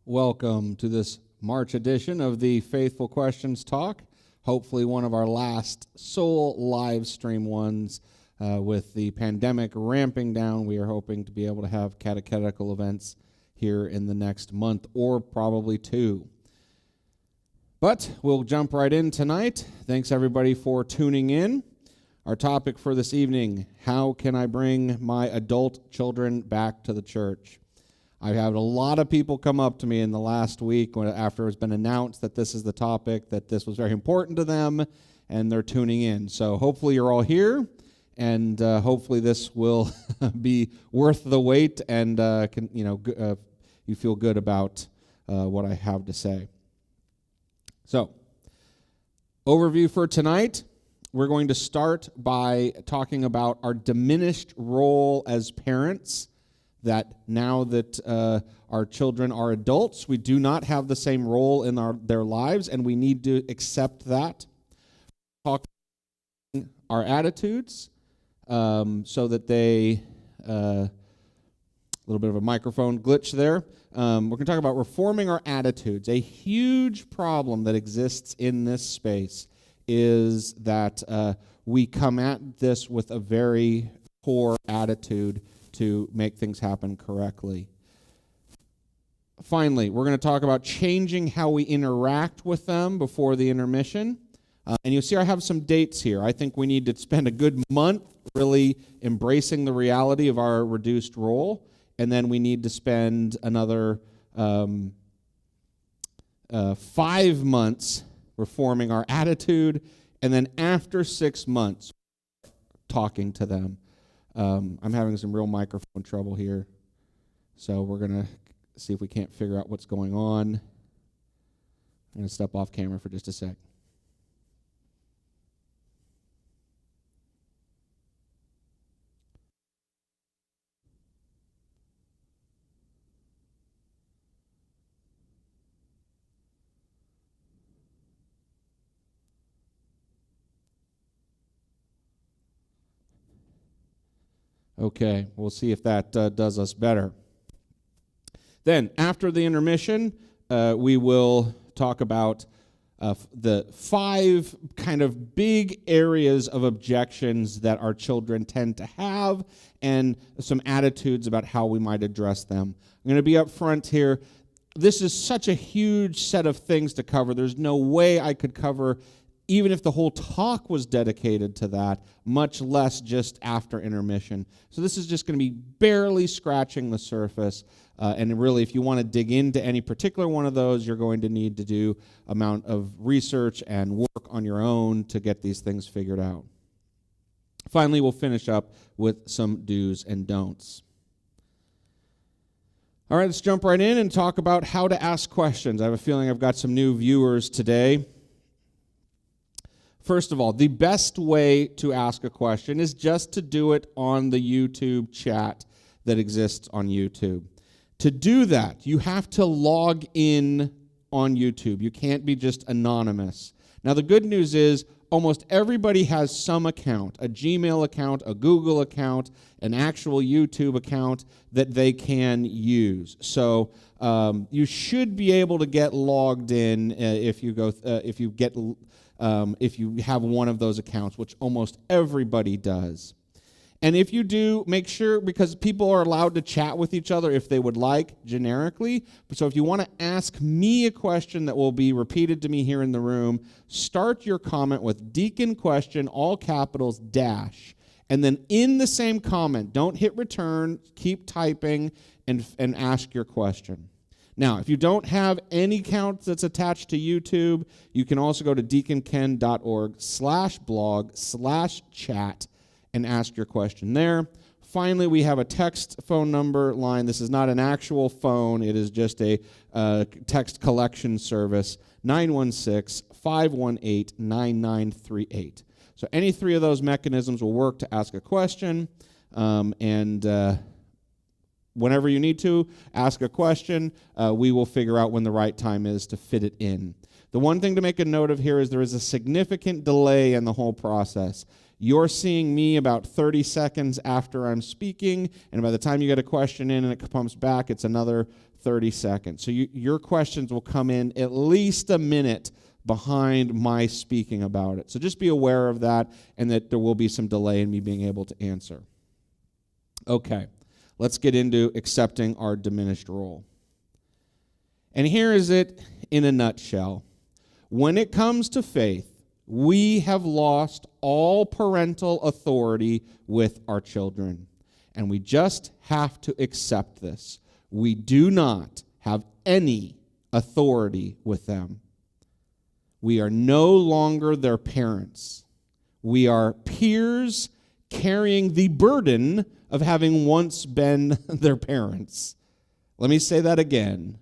Welcome to this March edition of the Faithful Questions Talk. Hopefully one of our last sole live stream ones. With the pandemic ramping down, we are hoping to be able to have catechetical events here in the next month or probably two. But we'll jump right in tonight. Thanks everybody for tuning in. Our topic for this evening, how can I bring my adult children back to the church? I've had a lot of people come up to me in the last week after it's been announced that this is the topic, that this was very important to them, and they're tuning in. So hopefully you're all here, and hopefully this will be worth the wait, and you feel good about what I have to say. So, overview for tonight. We're going to start by talking about our diminished role as parents, that now that our children are adults, we do not have the same role in their lives, and we need to accept that. Talk about our attitudes, so that they, a little bit of a microphone glitch there. We're going to talk about reforming our attitudes. A huge problem that exists in this space is that we come at this with a very poor attitude to make things happen correctly. Finally, we're going to talk about changing how we interact with them before the intermission. And you'll see I have some dates here. I think we need to spend a good month really embracing the reality of our reduced role, and then we need to spend another 5 months reforming our attitude, and then after 6 months, talking to them. I'm having some real microphone trouble here, so we're going to see if we can't figure out what's going on. I'm going to step off camera for just a sec. Okay, we'll see if that does us better. Then, after the intermission, we will talk about the 5 kind of big areas of objections that our children tend to have, and some attitudes about how we might address them. I'm going to be up front here. This is such a huge set of things to cover. There's no way I could cover, even if the whole talk was dedicated to that, much less just after intermission. So this is just going to be barely scratching the surface. And really, if you want to dig into any particular one of those, you're going to need to do amount of research and work on your own to get these things figured out. Finally, we'll finish up with some do's and don'ts. All right, let's jump right in and talk about how to ask questions. I have a feeling I've got some new viewers today. First of all, the best way to ask a question is just to do it on the YouTube chat that exists on YouTube. To do that, you have to log in on YouTube. You can't be just anonymous. Now, the good news is almost everybody has some account, a Gmail account, a Google account, an actual YouTube account that they can use. So you should be able to get logged in if you have one of those accounts, which almost everybody does. And if you do, make sure, because people are allowed to chat with each other if they would like, generically. So if you want to ask me a question that will be repeated to me here in the room, start your comment with Deacon Question, all capitals, dash. And then in the same comment, don't hit return, keep typing, and ask your question. Now, if you don't have any account that's attached to YouTube, you can also go to deaconken.org/blog/chat and ask your question there. Finally, we have a text phone number line. This is not an actual phone. It is just a text collection service, 916-518-9938. So any 3 of those mechanisms will work to ask a question, and whenever you need to ask a question, we will figure out when the right time is to fit it in. The one thing to make a note of here is there is a significant delay in the whole process. You're seeing me about 30 seconds after I'm speaking, and by the time you get a question in and it pumps back, it's another 30 seconds. So your questions will come in at least a minute behind my speaking about it. So just be aware of that, and that there will be some delay in me being able to answer. Okay, let's get into accepting our diminished role. And here is it in a nutshell. When it comes to faith, we have lost all parental authority with our children, and we just have to accept this. We do not have any authority with them. We are no longer their parents. We are peers carrying the burden of having once been their parents. Let me say that again.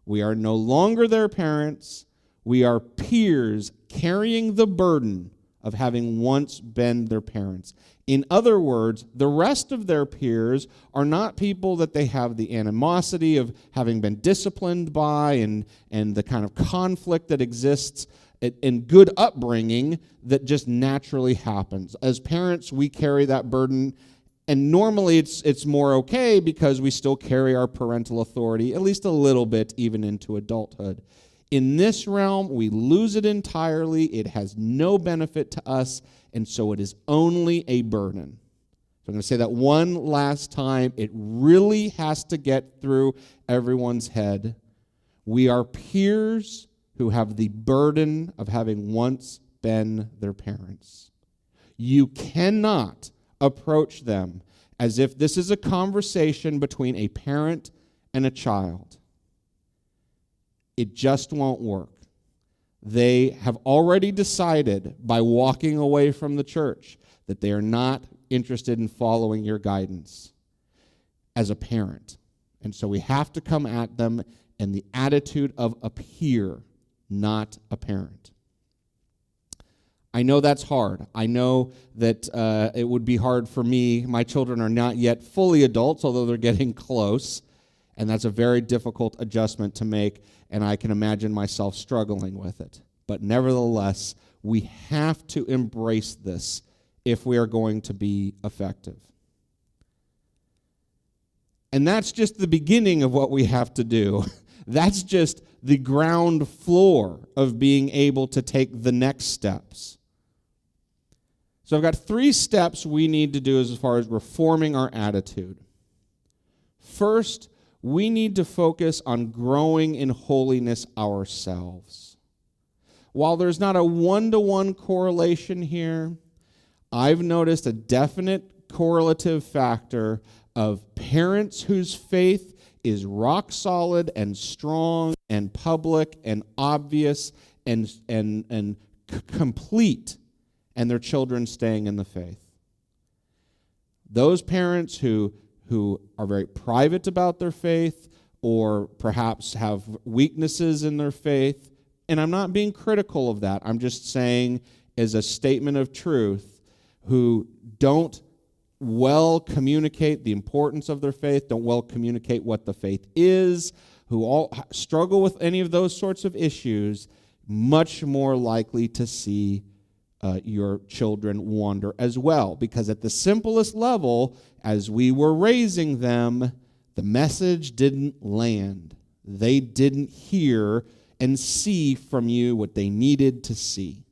We are no longer their parents. We are peers carrying the burden of having once been their parents. In other words, the rest of their peers are not people that they have the animosity of having been disciplined by and the kind of conflict that exists in good upbringing that just naturally happens. As parents, we carry that burden, and normally it's more okay because we still carry our parental authority at least a little bit even into adulthood. In this realm, we lose it entirely. It has no benefit to us, and so it is only a burden. So I'm going to say that one last time. It really has to get through everyone's head. We are peers who have the burden of having once been their parents. You cannot approach them as if this is a conversation between a parent and a child. It just won't work. They have already decided by walking away from the church that they are not interested in following your guidance as a parent. And so we have to come at them in the attitude of a peer, not a parent. I know that's hard. I know that it would be hard for me. My children are not yet fully adults, although they're getting close. And that's a very difficult adjustment to make, and I can imagine myself struggling with it. But nevertheless, we have to embrace this if we are going to be effective. And that's just the beginning of what we have to do. That's just the ground floor of being able to take the next steps. So I've got 3 steps we need to do as far as reforming our attitude. First, we need to focus on growing in holiness ourselves. While there's not a one-to-one correlation here, I've noticed a definite correlative factor of parents whose faith is rock solid and strong and public and obvious and complete, and their children staying in the faith. Those parents who are very private about their faith or perhaps have weaknesses in their faith, and I'm not being critical of that, I'm just saying as a statement of truth, who don't well communicate the importance of their faith, don't well communicate what the faith is, who all struggle with any of those sorts of issues, much more likely to see your children wander as well. Because at the simplest level, as we were raising them, the message didn't land. They didn't hear and see from you what they needed to see.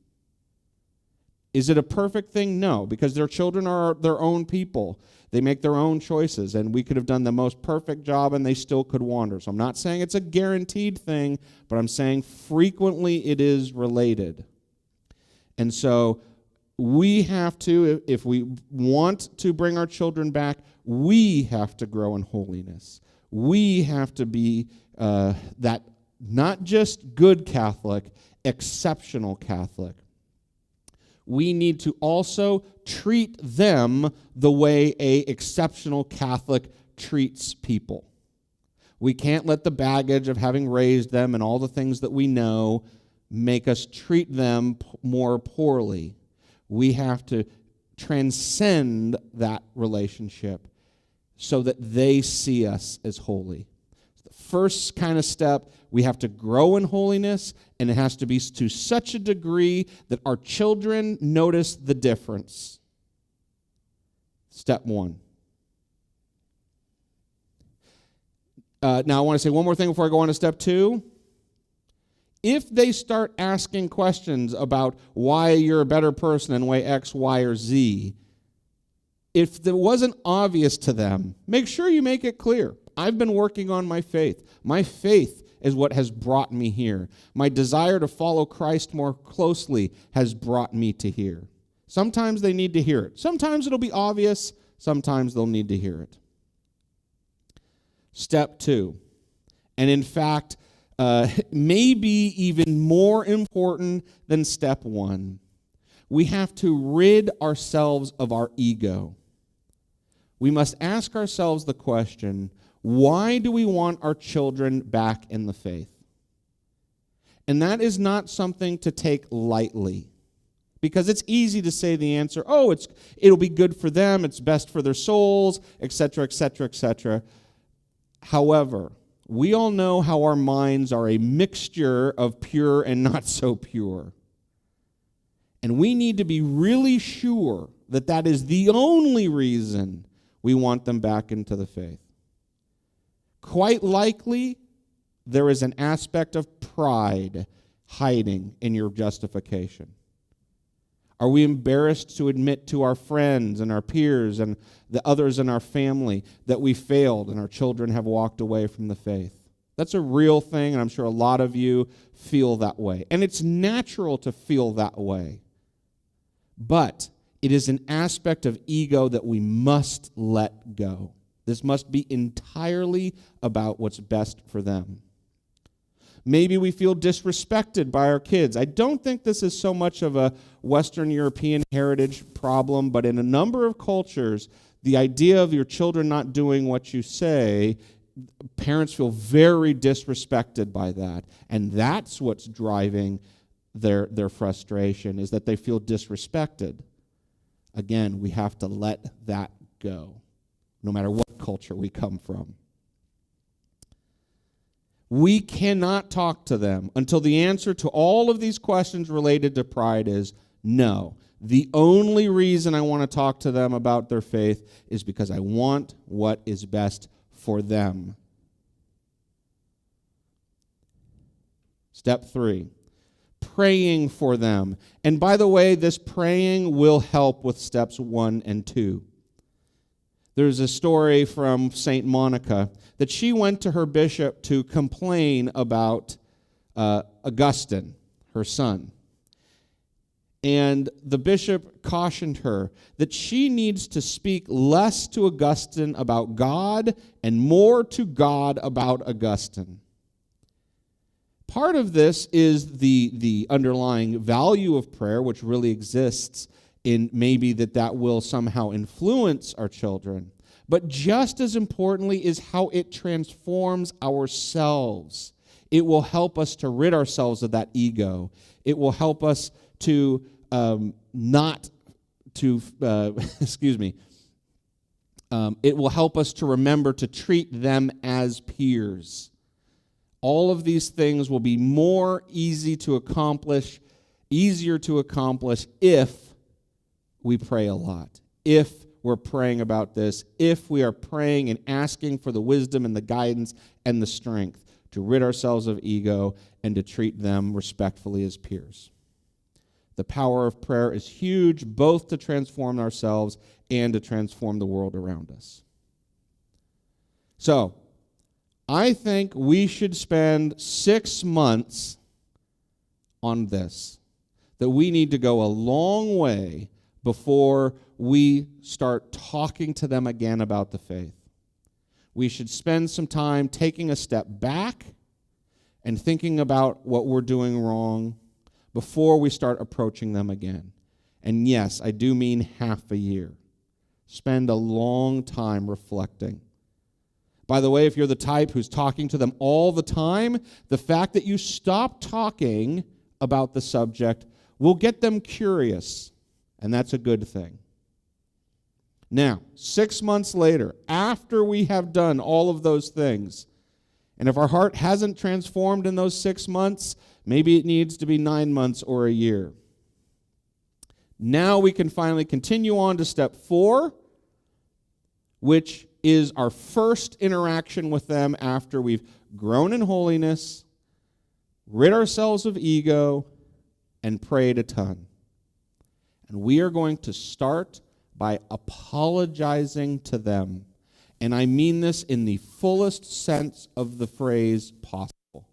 Is it a perfect thing? No, because their children are their own people. They make their own choices, and we could have done the most perfect job and they still could wander. So I'm not saying it's a guaranteed thing, but I'm saying frequently it is related. And so we have to, if we want to bring our children back, we have to grow in holiness. We have to be that not just good Catholic, exceptional Catholic. We need to also treat them the way an exceptional Catholic treats people. We can't let the baggage of having raised them and all the things that we know make us treat them more poorly. We have to transcend that relationship so that they see us as holy. The first kind of step, we have to grow in holiness, and it has to be to such a degree that our children notice the difference. Step 1. Now, I want to say one more thing before I go on to step 2. If they start asking questions about why you're a better person in way X, Y, or Z, if it wasn't obvious to them, make sure you make it clear. I've been working on my faith. My faith is what has brought me here. My desire to follow Christ more closely has brought me to here. Sometimes they need to hear it. Sometimes it'll be obvious. Sometimes they'll need to hear it. Step 2, and in fact, maybe even more important than step 1, we have to rid ourselves of our ego. We must ask ourselves the question, why do we want our children back in the faith? And that is not something to take lightly, because it's easy to say the answer, it'll be good for them, it's best for their souls, etc., etc., etc. However, we all know how our minds are a mixture of pure and not so pure. And we need to be really sure that that is the only reason we want them back into the faith. Quite likely, there is an aspect of pride hiding in your justification. Are we embarrassed to admit to our friends and our peers and the others in our family that we failed and our children have walked away from the faith? That's a real thing, and I'm sure a lot of you feel that way. And it's natural to feel that way. But it is an aspect of ego that we must let go. This must be entirely about what's best for them. Maybe we feel disrespected by our kids. I don't think this is so much of a Western European heritage problem, but in a number of cultures, the idea of your children not doing what you say, parents feel very disrespected by that. And that's what's driving their frustration, is that they feel disrespected. Again, we have to let that go, no matter what culture we come from. We cannot talk to them until the answer to all of these questions related to pride is no. The only reason I want to talk to them about their faith is because I want what is best for them. Step 3, praying for them. And by the way, this praying will help with steps 1 and 2. There's a story from St. Monica that she went to her bishop to complain about Augustine, her son. And the bishop cautioned her that she needs to speak less to Augustine about God and more to God about Augustine. Part of this is the underlying value of prayer, which really exists in maybe that will somehow influence our children. But just as importantly is how it transforms ourselves. It will help us to rid ourselves of that ego. It will help us to it will help us to remember to treat them as peers. All of these things will be easier to accomplish if we pray a lot, if we're praying about this, if we are praying and asking for the wisdom and the guidance and the strength to rid ourselves of ego and to treat them respectfully as peers. The power of prayer is huge, both to transform ourselves and to transform the world around us. So, I think we should spend 6 months on this. That we need to go a long way before we start talking to them again about the faith. We should spend some time taking a step back and thinking about what we're doing wrong before we start approaching them again. And yes, I do mean half a year. Spend a long time reflecting. By the way, if you're the type who's talking to them all the time, the fact that you stop talking about the subject will get them curious, and that's a good thing. Now, 6 months later, after we have done all of those things, and if our heart hasn't transformed in those 6 months, maybe it needs to be 9 months or a year. Now we can finally continue on to step 4, which is our first interaction with them after we've grown in holiness, rid ourselves of ego, and prayed a ton. And we are going to start by apologizing to them. And I mean this in the fullest sense of the phrase possible.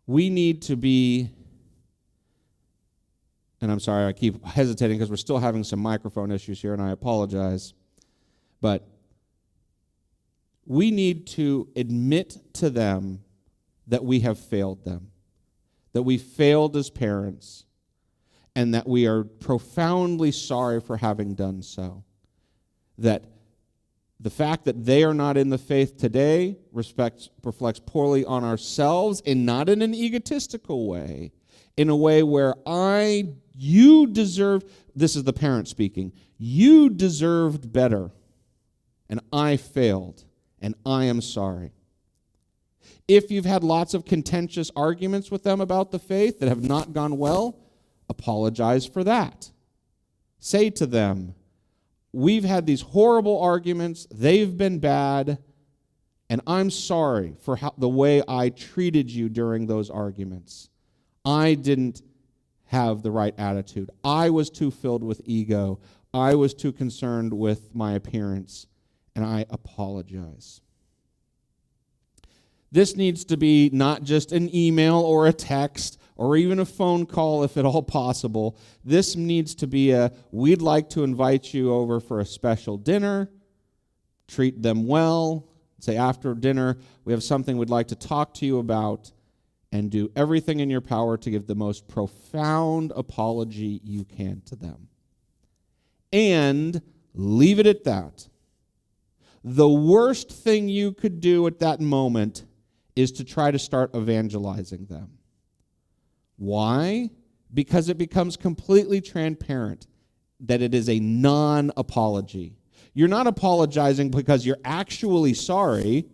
We need to be, and I'm sorry, I keep hesitating because we're still having some microphone issues here, and I apologize. But we need to admit to them that we have failed them, that we failed as parents, and that we are profoundly sorry for having done so. That the fact that they are not in the faith today reflects poorly on ourselves, and not in an egotistical way, in a way where you deserve, this is the parent speaking, you deserved better, and I failed, and I am sorry. If you've had lots of contentious arguments with them about the faith that have not gone well, apologize for that. Say to them, we've had these horrible arguments, they've been bad, and I'm sorry for the way I treated you during those arguments. I didn't have the right attitude. I was too filled with ego. I was too concerned with my appearance, and I apologize. This needs to be not just an email or a text or even a phone call if at all possible. This needs to be we'd like to invite you over for a special dinner, treat them well, say after dinner, we have something we'd like to talk to you about, and do everything in your power to give the most profound apology you can to them. And leave it at that. The worst thing you could do at that moment is to try to start evangelizing them. Why? Because it becomes completely transparent that it is a non-apology. You're not apologizing because you're actually sorry.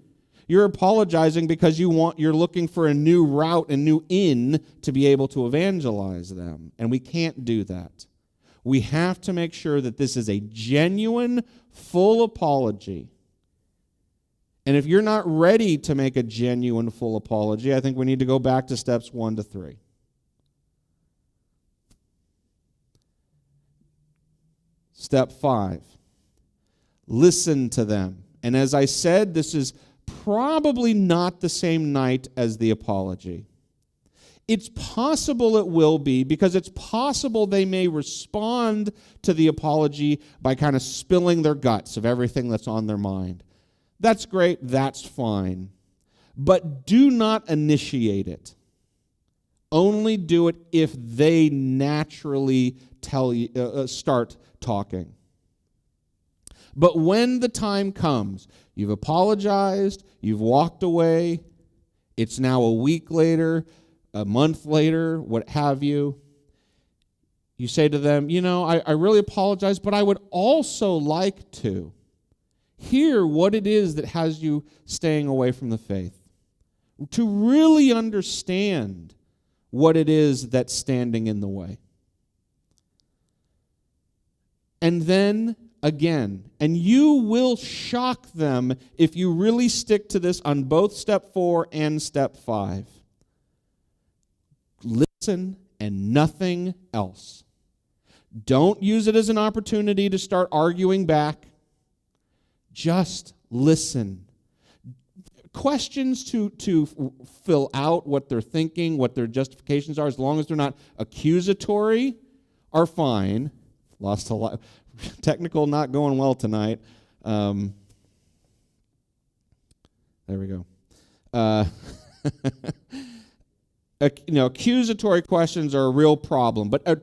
You're apologizing because you're looking for a new route, a new in to be able to evangelize them. And we can't do that. We have to make sure that this is a genuine, full apology. And if you're not ready to make a genuine, full apology, I think we need to go back to steps 1 to 3. Step 5, listen to them. And as I said, this is probably not the same night as the apology. It's possible it will be, because it's possible they may respond to the apology by kind of spilling their guts of everything that's on their mind. That's great, that's fine. But do not initiate it. Only do it if they naturally start talking. But when the time comes, you've apologized, you've walked away, it's now a week later, a month later, what have you, you say to them, I really apologize, but I would also like to hear what it is that has you staying away from the faith, to really understand what it is that's standing in the way. And then again, and you will shock them if you really stick to this on both step 4 and step 5. Listen and nothing else. Don't use it as an opportunity to start arguing back. Just listen. Questions to fill out what they're thinking, what their justifications are, as long as they're not accusatory, are fine. Lost a lot. Technical not going well tonight. There we go. Accusatory questions are a real problem, but a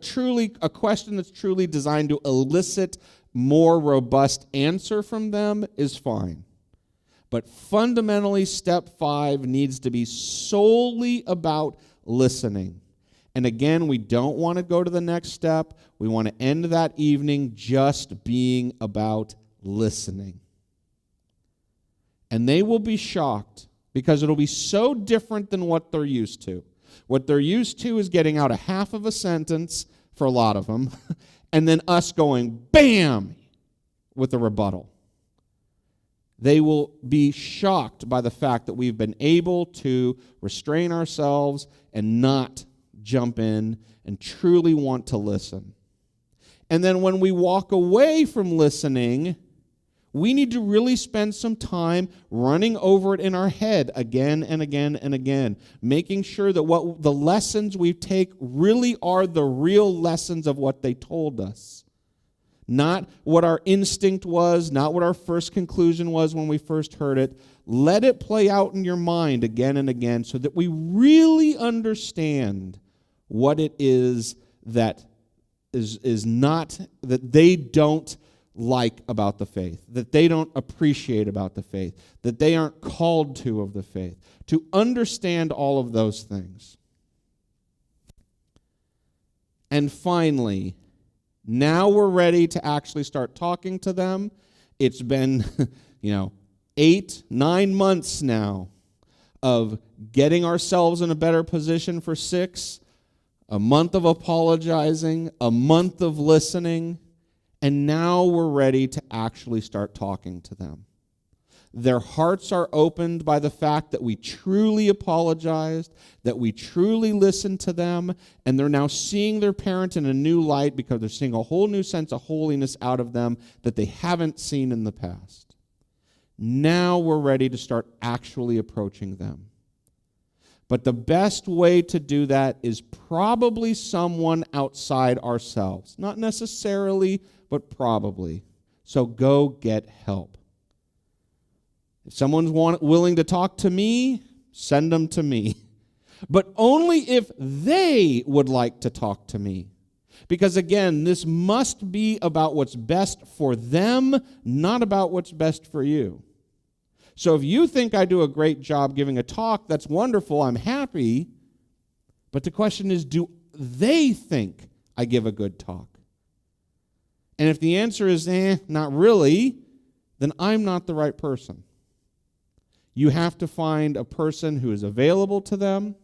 question that's truly designed to elicit more robust answer from them is fine. But fundamentally, step 5 needs to be solely about listening. And again, we don't want to go to the next step. We want to end that evening just being about listening. And they will be shocked because it'll be so different than what they're used to. What they're used to is getting out a half of a sentence for a lot of them, and then us going, bam, with a rebuttal. They will be shocked by the fact that we've been able to restrain ourselves and not jump in and truly want to listen. And then when we walk away from listening, we need to really spend some time running over it in our head again and again and again, making sure that what the lessons we take really are the real lessons of what they told us. Not what our instinct was, not what our first conclusion was when we first heard it. Let it play out in your mind again and again so that we really understand what it is that is not, that they don't like about the faith, that they don't appreciate about the faith, that they aren't called to of the faith. To understand all of those things. And finally, now we're ready to actually start talking to them. It's been, 8-9 months now of getting ourselves in a better position for 6, a month of apologizing, a month of listening, and now we're ready to actually start talking to them. Their hearts are opened by the fact that we truly apologized, that we truly listened to them, and they're now seeing their parent in a new light because they're seeing a whole new sense of holiness out of them that they haven't seen in the past. Now we're ready to start actually approaching them. But the best way to do that is probably someone outside ourselves. Not necessarily, but probably. So go get help. If someone's willing to talk to me, send them to me. But only if they would like to talk to me. Because again, this must be about what's best for them, not about what's best for you. So if you think I do a great job giving a talk, that's wonderful, I'm happy. But the question is, do they think I give a good talk? And if the answer is, not really, then I'm not the right person. You have to find a person who is available to them.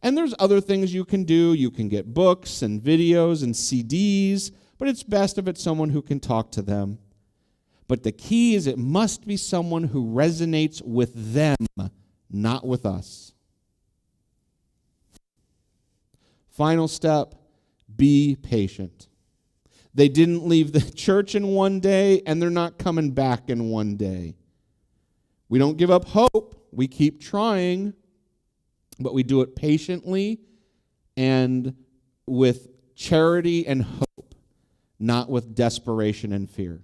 And there's other things you can do. You can get books and videos and CDs, but it's best if it's someone who can talk to them. But the key is it must be someone who resonates with them, not with us. Final step, be patient. They didn't leave the church in one day, and they're not coming back in one day. We don't give up hope. We keep trying, but we do it patiently and with charity and hope, not with desperation and fear.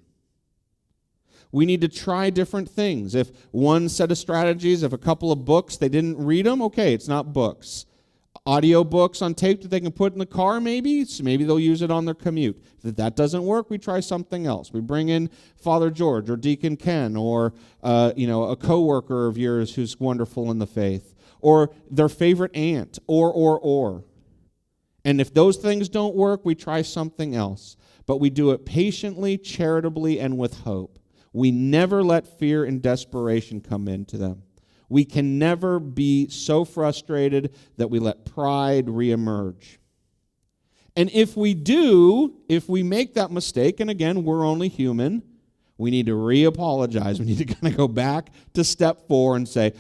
We need to try different things. If one set of strategies, if a couple of books, they didn't read them, okay, it's not books. Audio books on tape that they can put in the car, maybe. So maybe they'll use it on their commute. If that doesn't work, we try something else. We bring in Father George or Deacon Ken or a coworker of yours who's wonderful in the faith, or their favorite aunt, or. And if those things don't work, we try something else. But we do it patiently, charitably, and with hope. We never let fear and desperation come into them. We can never be so frustrated that we let pride reemerge. And if we make that mistake, and again, we're only human, we need to re-apologize. We need to kind of go back to step 4 and say,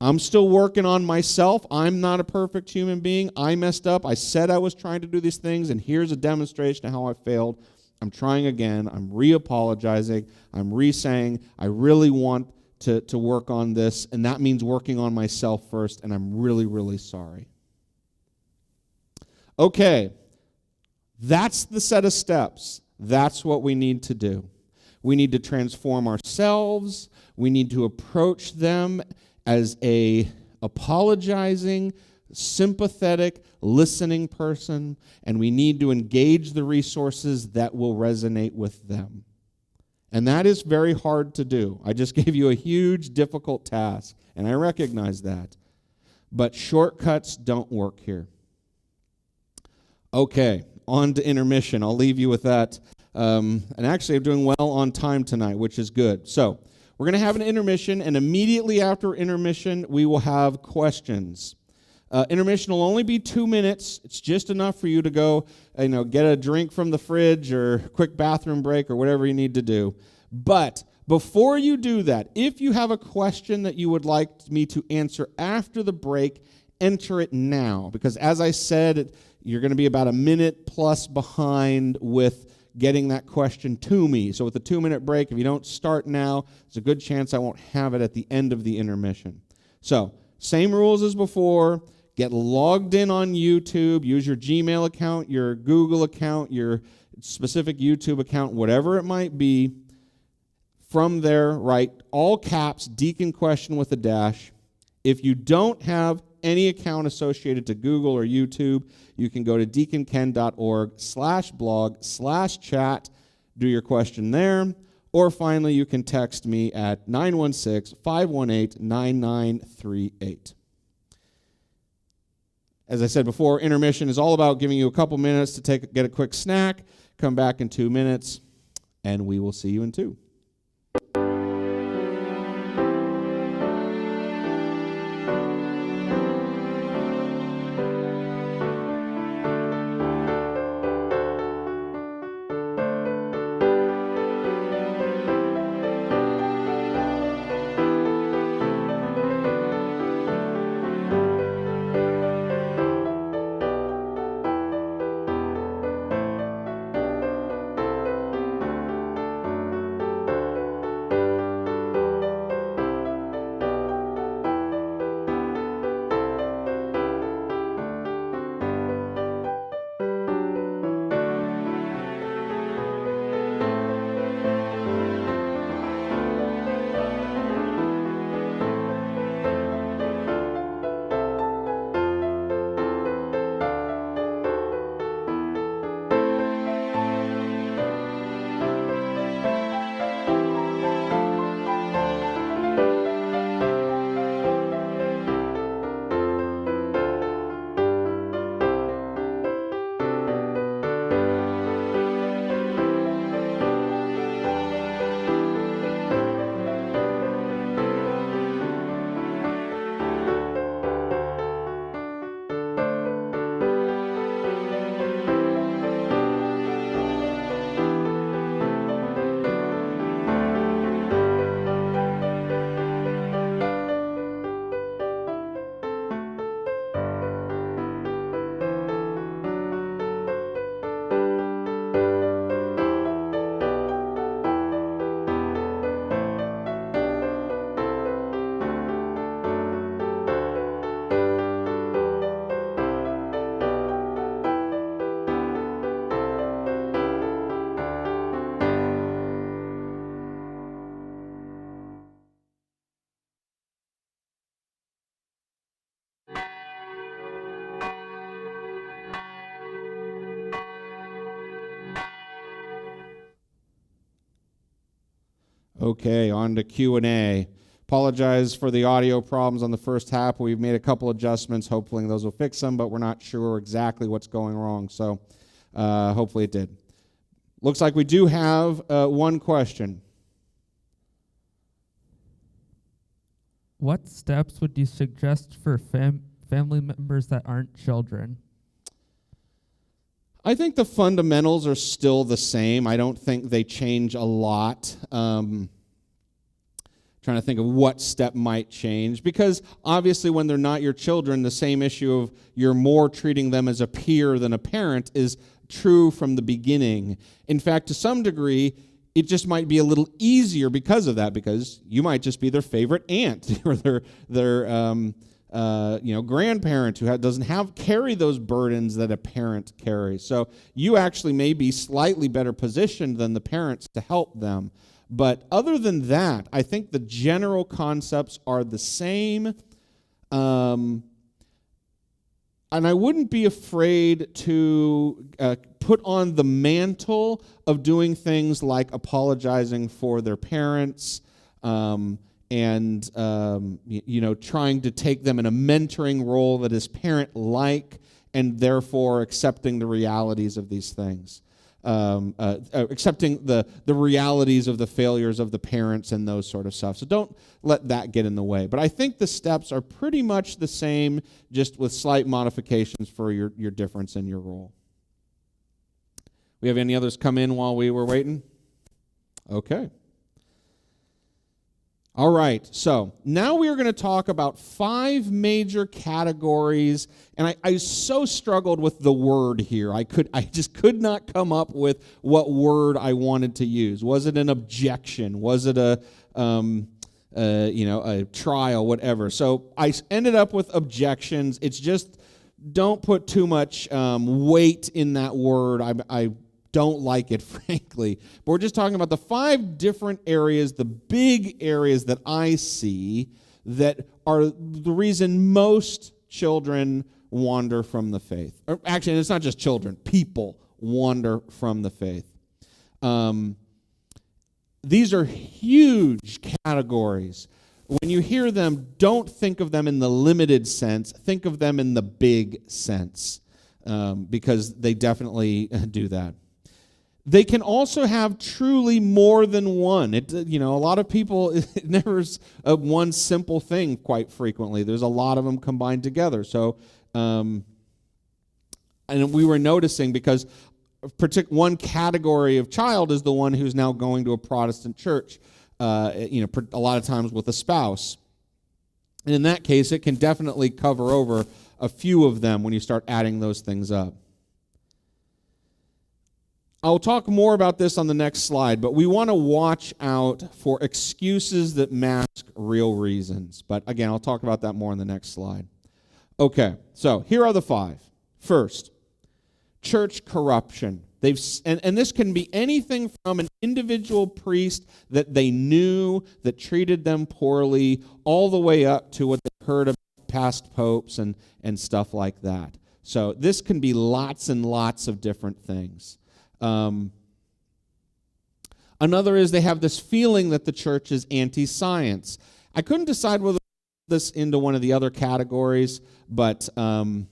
I'm still working on myself. I'm not a perfect human being. I messed up. I said I was trying to do these things, and here's a demonstration of how I failed. I'm trying again. I'm re-apologizing. I'm re-saying, I really want to work on this, and that means working on myself first, and I'm really, really sorry. Okay, that's the set of steps. That's what we need to do. We need to transform ourselves. We need to approach them as a apologizing, sympathetic, listening person, and we need to engage the resources that will resonate with them. And that is very hard to do. I just gave you a huge, difficult task, and I recognize that. But shortcuts don't work here. Okay, on to intermission. I'll leave you with that. And actually, I'm doing well on time tonight, which is good. So, we're going to have an intermission, and immediately after intermission, we will have questions. Intermission will only be 2 minutes. It's just enough for you to go, get a drink from the fridge or quick bathroom break or whatever you need to do. But before you do that, if you have a question that you would like me to answer after the break, enter it now. Because as I said, you're going to be about a minute plus behind with getting that question to me. So with the 2-minute break, if you don't start now, there's a good chance I won't have it at the end of the intermission. So, same rules as before. Get logged in on YouTube. Use your Gmail account, your Google account, your specific YouTube account, whatever it might be. From there, write all caps, Deacon Question with a dash. If you don't have any account associated to Google or YouTube, you can go to deaconken.org/blog/chat, do your question there, or finally you can text me at 916-518-9938. As I said before, intermission is all about giving you a couple minutes to get a quick snack, come back in 2 minutes, and we will see you in 2. Okay, on to Q&A. Apologize for the audio problems on the first half. We've made a couple adjustments. Hopefully those will fix them, but we're not sure exactly what's going wrong. So hopefully it did. Looks like we do have one question. What steps would you suggest for family members that aren't children? I think the fundamentals are still the same. I don't think they change a lot. Trying to think of what step might change. Because obviously when they're not your children, the same issue of you're more treating them as a peer than a parent is true from the beginning. In fact, to some degree, it just might be a little easier because of that, because you might just be their favorite aunt or their grandparent who doesn't carry those burdens that a parent carries. So you actually may be slightly better positioned than the parents to help them. But other than that, I think the general concepts are the same. And I wouldn't be afraid to put on the mantle of doing things like apologizing for their parents, and trying to take them in a mentoring role that is parent-like, and therefore accepting the realities of these things. accepting the realities of the failures of the parents and those sort of stuff. So don't let that get in the way. But I think the steps are pretty much the same, just with slight modifications for your difference in your role. We have any others come in while we were waiting? Okay. All right, so now we are going to talk about 5 major categories, and I so struggled with the word here. I just could not come up with what word I wanted to use. Was it an objection? Was it a trial? Whatever. So I ended up with objections. It's just don't put too much weight in that word. I don't like it, frankly. But we're just talking about the 5 different areas, the big areas that I see that are the reason most children wander from the faith. Or actually, it's not just children. People wander from the faith. These are huge categories. When you hear them, don't think of them in the limited sense. Think of them in the big sense, because they definitely do that. They can also have truly more than one. A lot of people, it never is one simple thing quite frequently. There's a lot of them combined together. So, and we were noticing because one category of child is the one who's now going to a Protestant church, a lot of times with a spouse. And in that case, it can definitely cover over a few of them when you start adding those things up. I'll talk more about this on the next slide, but we want to watch out for excuses that mask real reasons. But again, I'll talk about that more on the next slide. Okay, so here are the 5. First, church corruption. And this can be anything from an individual priest that they knew that treated them poorly, all the way up to what they heard about past popes and stuff like that. So this can be lots and lots of different things. Another is they have this feeling that the church is anti-science. I couldn't decide whether to put this into one of the other categories, but in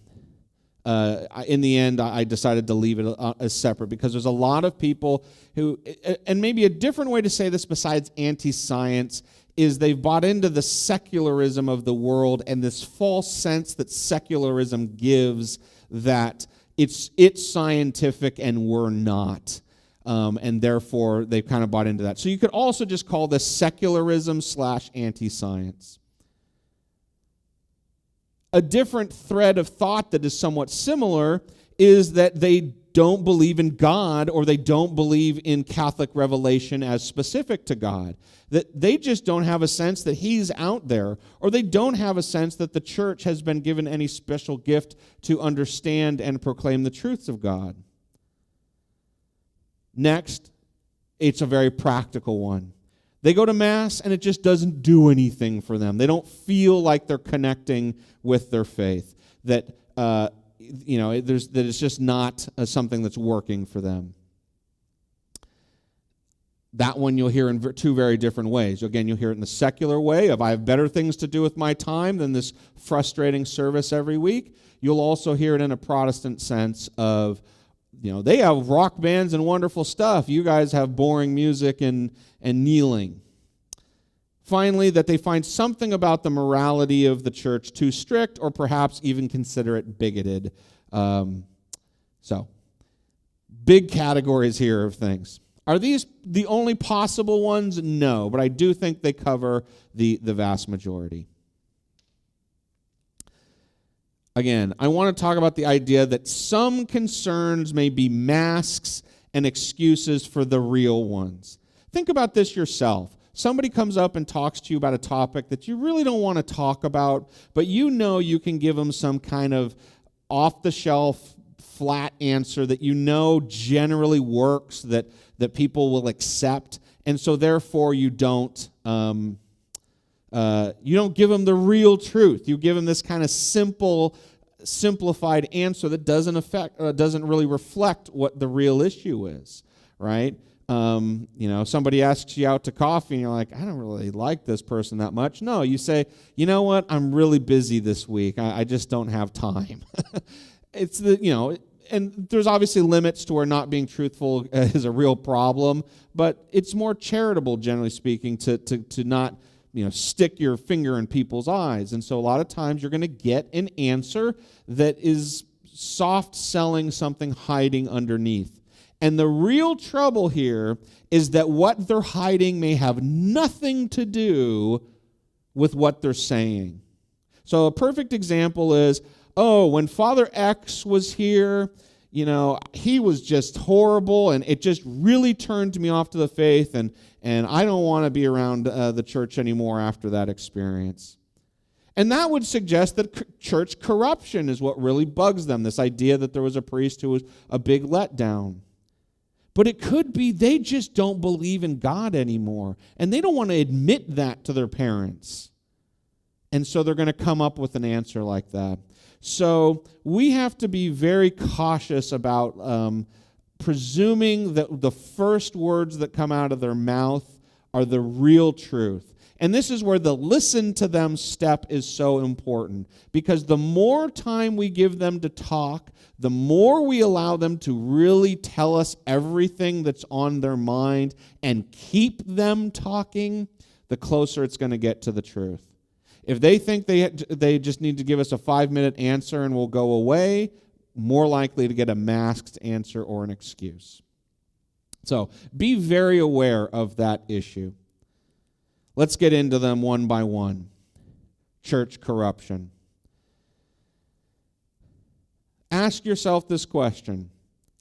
the end, I decided to leave it as separate because there's a lot of people who, and maybe a different way to say this besides anti-science, is they've bought into the secularism of the world and this false sense that secularism gives that it's scientific and we're not. And therefore, they've kind of bought into that. So you could also just call this secularism / anti-science. A different thread of thought that is somewhat similar is that they don't believe in God, or they don't believe in Catholic revelation as specific to God. That they just don't have a sense that He's out there, or they don't have a sense that the church has been given any special gift to understand and proclaim the truths of God. Next, it's a very practical one. They go to Mass and it just doesn't do anything for them. They don't feel like they're connecting with their faith. That it's just not something that's working for them. That one you'll hear in 2 very different ways. Again, you'll hear it in the secular way of I have better things to do with my time than this frustrating service every week. You'll also hear it in a Protestant sense of, they have rock bands and wonderful stuff. You guys have boring music and kneeling. Finally, that they find something about the morality of the church too strict, or perhaps even consider it bigoted. So, big categories here of things. Are these the only possible ones? No, but I do think they cover the vast majority. Again, I want to talk about the idea that some concerns may be masks and excuses for the real ones. Think about this yourself. Somebody comes up and talks to you about a topic that you really don't want to talk about, but you can give them some kind of off-the-shelf, flat answer that generally works, that people will accept, and so therefore you don't give them the real truth. You give them this kind of simplified answer that doesn't really reflect what the real issue is, right? Somebody asks you out to coffee and you're like, I don't really like this person that much. No, you say, you know what? I'm really busy this week. I just don't have time. and there's obviously limits to where not being truthful is a real problem, but it's more charitable, generally speaking, to not stick your finger in people's eyes. And so a lot of times you're going to get an answer that is soft selling something hiding underneath. And the real trouble here is that what they're hiding may have nothing to do with what they're saying. So a perfect example is, when Father X was here, he was just horrible, and it just really turned me off to the faith, and I don't want to be around the church anymore after that experience. And that would suggest that church corruption is what really bugs them, this idea that there was a priest who was a big letdown. But it could be they just don't believe in God anymore, and they don't want to admit that to their parents. And so they're going to come up with an answer like that. So we have to be very cautious about presuming that the first words that come out of their mouth are the real truth. And this is where the listen to them step is so important, because the more time we give them to talk, the more we allow them to really tell us everything that's on their mind and keep them talking, the closer it's going to get to the truth. If they think they just need to give us a 5-minute answer and we'll go away, more likely to get a masked answer or an excuse. So be very aware of that issue. Let's get into them one by one. Church corruption. Ask yourself this question.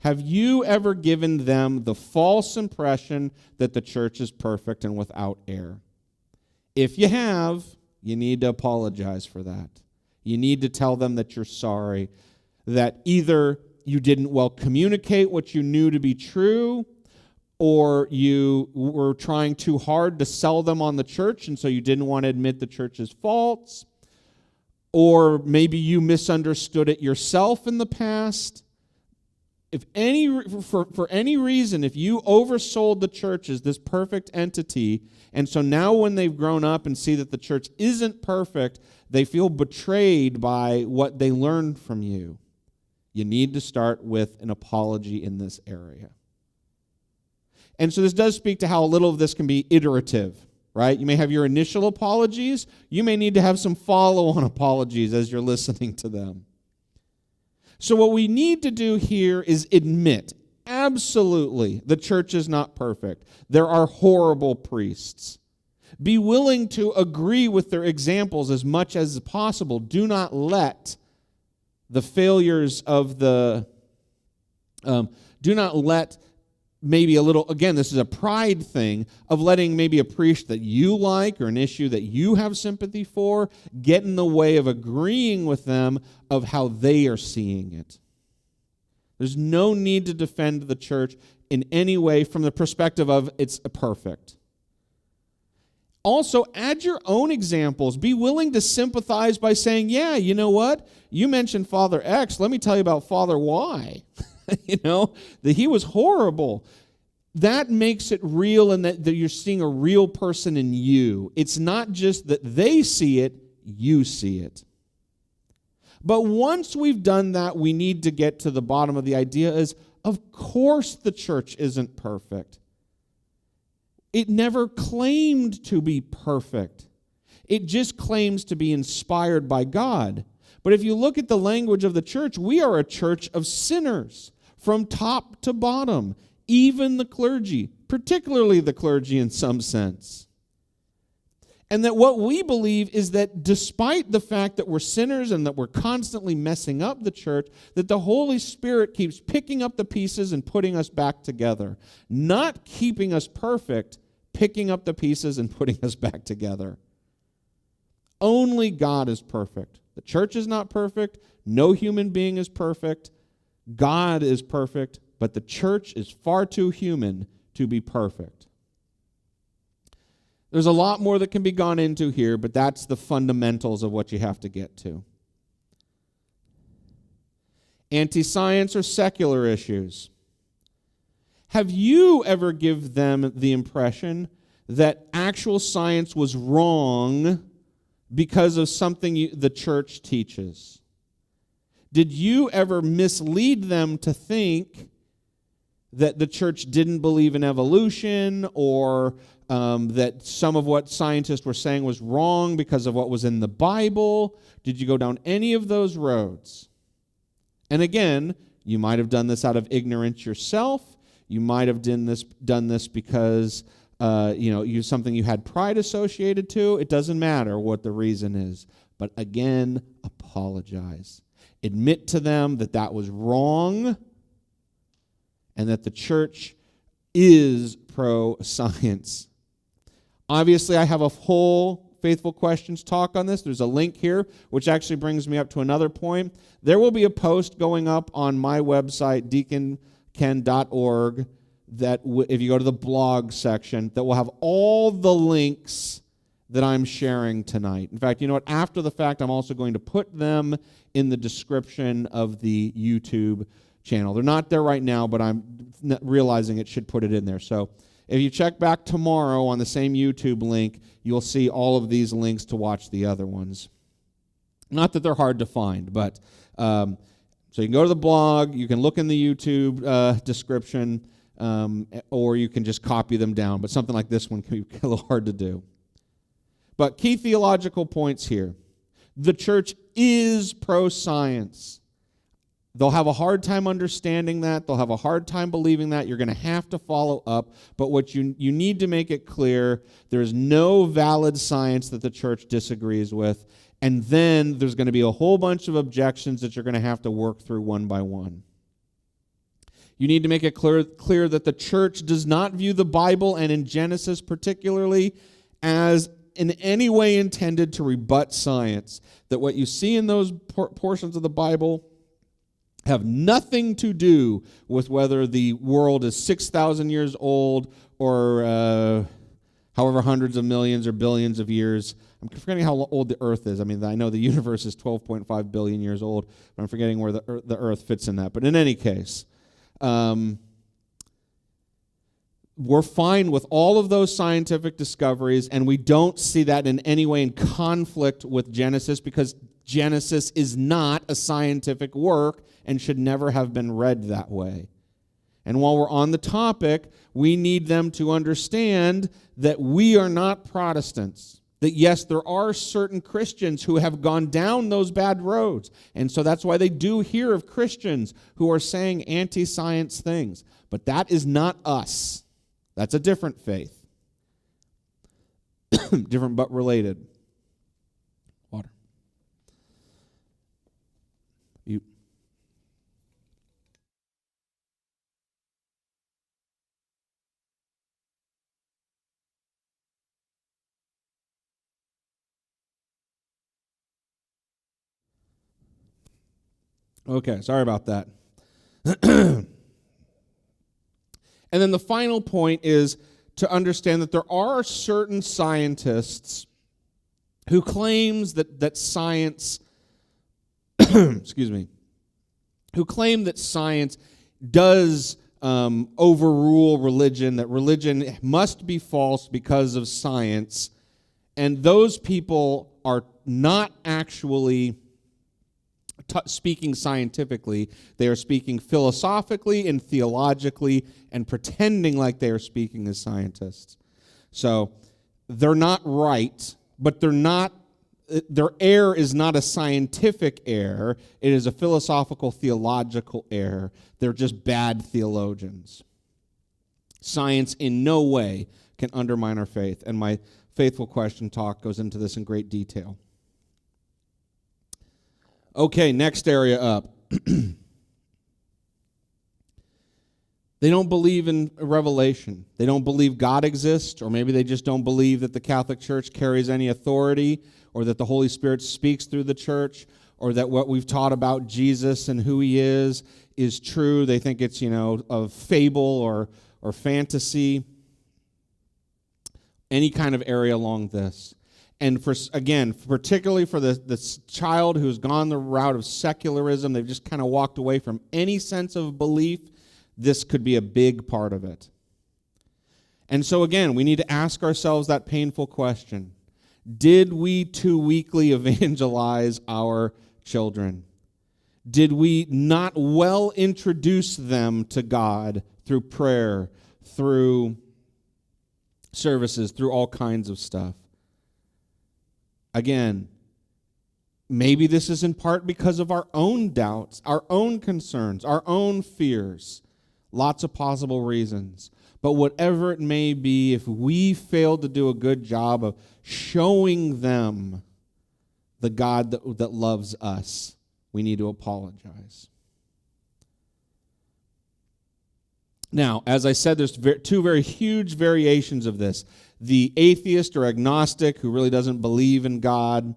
Have you ever given them the false impression that the church is perfect and without error? If you have, you need to apologize for that. You need to tell them that you're sorry, that either you didn't well communicate what you knew to be true, or you were trying too hard to sell them on the church, and so you didn't want to admit the church's faults, or maybe you misunderstood it yourself in the past. For any reason, if you oversold the church as this perfect entity, and so now when they've grown up and see that the church isn't perfect, they feel betrayed by what they learned from you, you need to start with an apology in this area. And so this does speak to how a little of this can be iterative, right? You may have your initial apologies. You may need to have some follow-on apologies as you're listening to them. So what we need to do here is admit, absolutely, the church is not perfect. There are horrible priests. Be willing to agree with their examples as much as possible. Do not let the failures of maybe a little, again, this is a pride thing, of letting maybe a priest that you like or an issue that you have sympathy for get in the way of agreeing with them of how they are seeing it. There's no need to defend the church in any way from the perspective of it's perfect. Also, add your own examples. Be willing to sympathize by saying, yeah, you know what? You mentioned Father X. Let me tell you about Father Y. That he was horrible. That makes it real, and that you're seeing a real person in you. It's not just that they see it, you see it. But once we've done that, we need to get to the bottom of the idea is, of course the church isn't perfect. It never claimed to be perfect. It just claims to be inspired by God. But if you look at the language of the church, we are a church of sinners from top to bottom, even the clergy, particularly the clergy in some sense. And that what we believe is that despite the fact that we're sinners and that we're constantly messing up the church, that the Holy Spirit keeps picking up the pieces and putting us back together. Not keeping us perfect, picking up the pieces and putting us back together. Only God is perfect. The church is not perfect. No human being is perfect. God is perfect, but the church is far too human to be perfect. There's a lot more that can be gone into here, but that's the fundamentals of what you have to get to. Anti-science or secular issues. Have you ever given them the impression that actual science was wrong because of something the church teaches? Did you ever mislead them to think that the church didn't believe in evolution, or that some of what scientists were saying was wrong because of what was in the Bible? Did you go down any of those roads? And again, you might have done this out of ignorance yourself. You might have done this because something you had pride associated to. It doesn't matter what the reason is. But again, apologize. Admit to them that that was wrong, and that the church is pro-science. Obviously, I have a whole Faithful Questions talk on this. There's a link here, which actually brings me up to another point. There will be a post going up on my website, deaconken.org, that if you go to the blog section, that will have all the links that I'm sharing tonight. In fact, you know what? After the fact, I'm also going to put them in the description of the YouTube channel. They're not there right now, but I'm realizing it should put it in there. So if you check back tomorrow on the same YouTube link, you'll see all of these links to watch the other ones. Not that they're hard to find, but so you can go to the blog, you can look in the YouTube description, or you can just copy them down. But something like this one can be a little hard to do. But key theological points here. The church is pro-science. They'll have a hard time understanding that. They'll have a hard time believing that. You're going to have to follow up. But what you need to make it clear, there's no valid science that the church disagrees with. And then there's going to be a whole bunch of objections that you're going to have to work through one by one. You need to make it clear that the church does not view the Bible, and in Genesis particularly, as in any way intended to rebut science. That what you see in those portions of the Bible have nothing to do with whether the world is 6,000 years old or however hundreds of millions or billions of years. I'm forgetting how old the earth is. I mean, I know the universe is 12.5 billion years old, but I'm forgetting where the earth fits in that. But in any case, we're fine with all of those scientific discoveries, and we don't see that in any way in conflict with Genesis, because Genesis is not a scientific work and should never have been read that way. And while we're on the topic, we need them to understand that we are not Protestants. That yes, there are certain Christians who have gone down those bad roads. And so that's why they do hear of Christians who are saying anti-science things. But that is not us. That's a different faith. Different but related. Water. You. Okay, sorry about that. And then the final point is to understand that there are certain scientists who claims that science, excuse me, who claim that science does overrule religion, that religion must be false because of science, and those people are not actually speaking scientifically. They are speaking philosophically and theologically and pretending like they are speaking as scientists. So they're not right, but their error is not a scientific error. It is a philosophical, theological error. They're just bad theologians. Science in no way can undermine our faith, and my Faithful Question talk goes into this in great detail. Okay, next area up. They don't believe in revelation. They don't believe God exists, or maybe they just don't believe that the Catholic Church carries any authority, or that the Holy Spirit speaks through the church, or that what we've taught about Jesus and who he is true. They think it's, of fable or fantasy. Any kind of area along this. And particularly for this child who's gone the route of secularism, they've just kind of walked away from any sense of belief, this could be a big part of it. And so again, we need to ask ourselves that painful question. Did we too weakly evangelize our children? Did we not well introduce them to God through prayer, through services, through all kinds of stuff? Again, maybe this is in part because of our own doubts, our own concerns, our own fears. Lots of possible reasons. But whatever it may be, if we fail to do a good job of showing them the God that loves us, we need to apologize. Now, as I said, there's two very huge variations of this. The atheist or agnostic who really doesn't believe in God,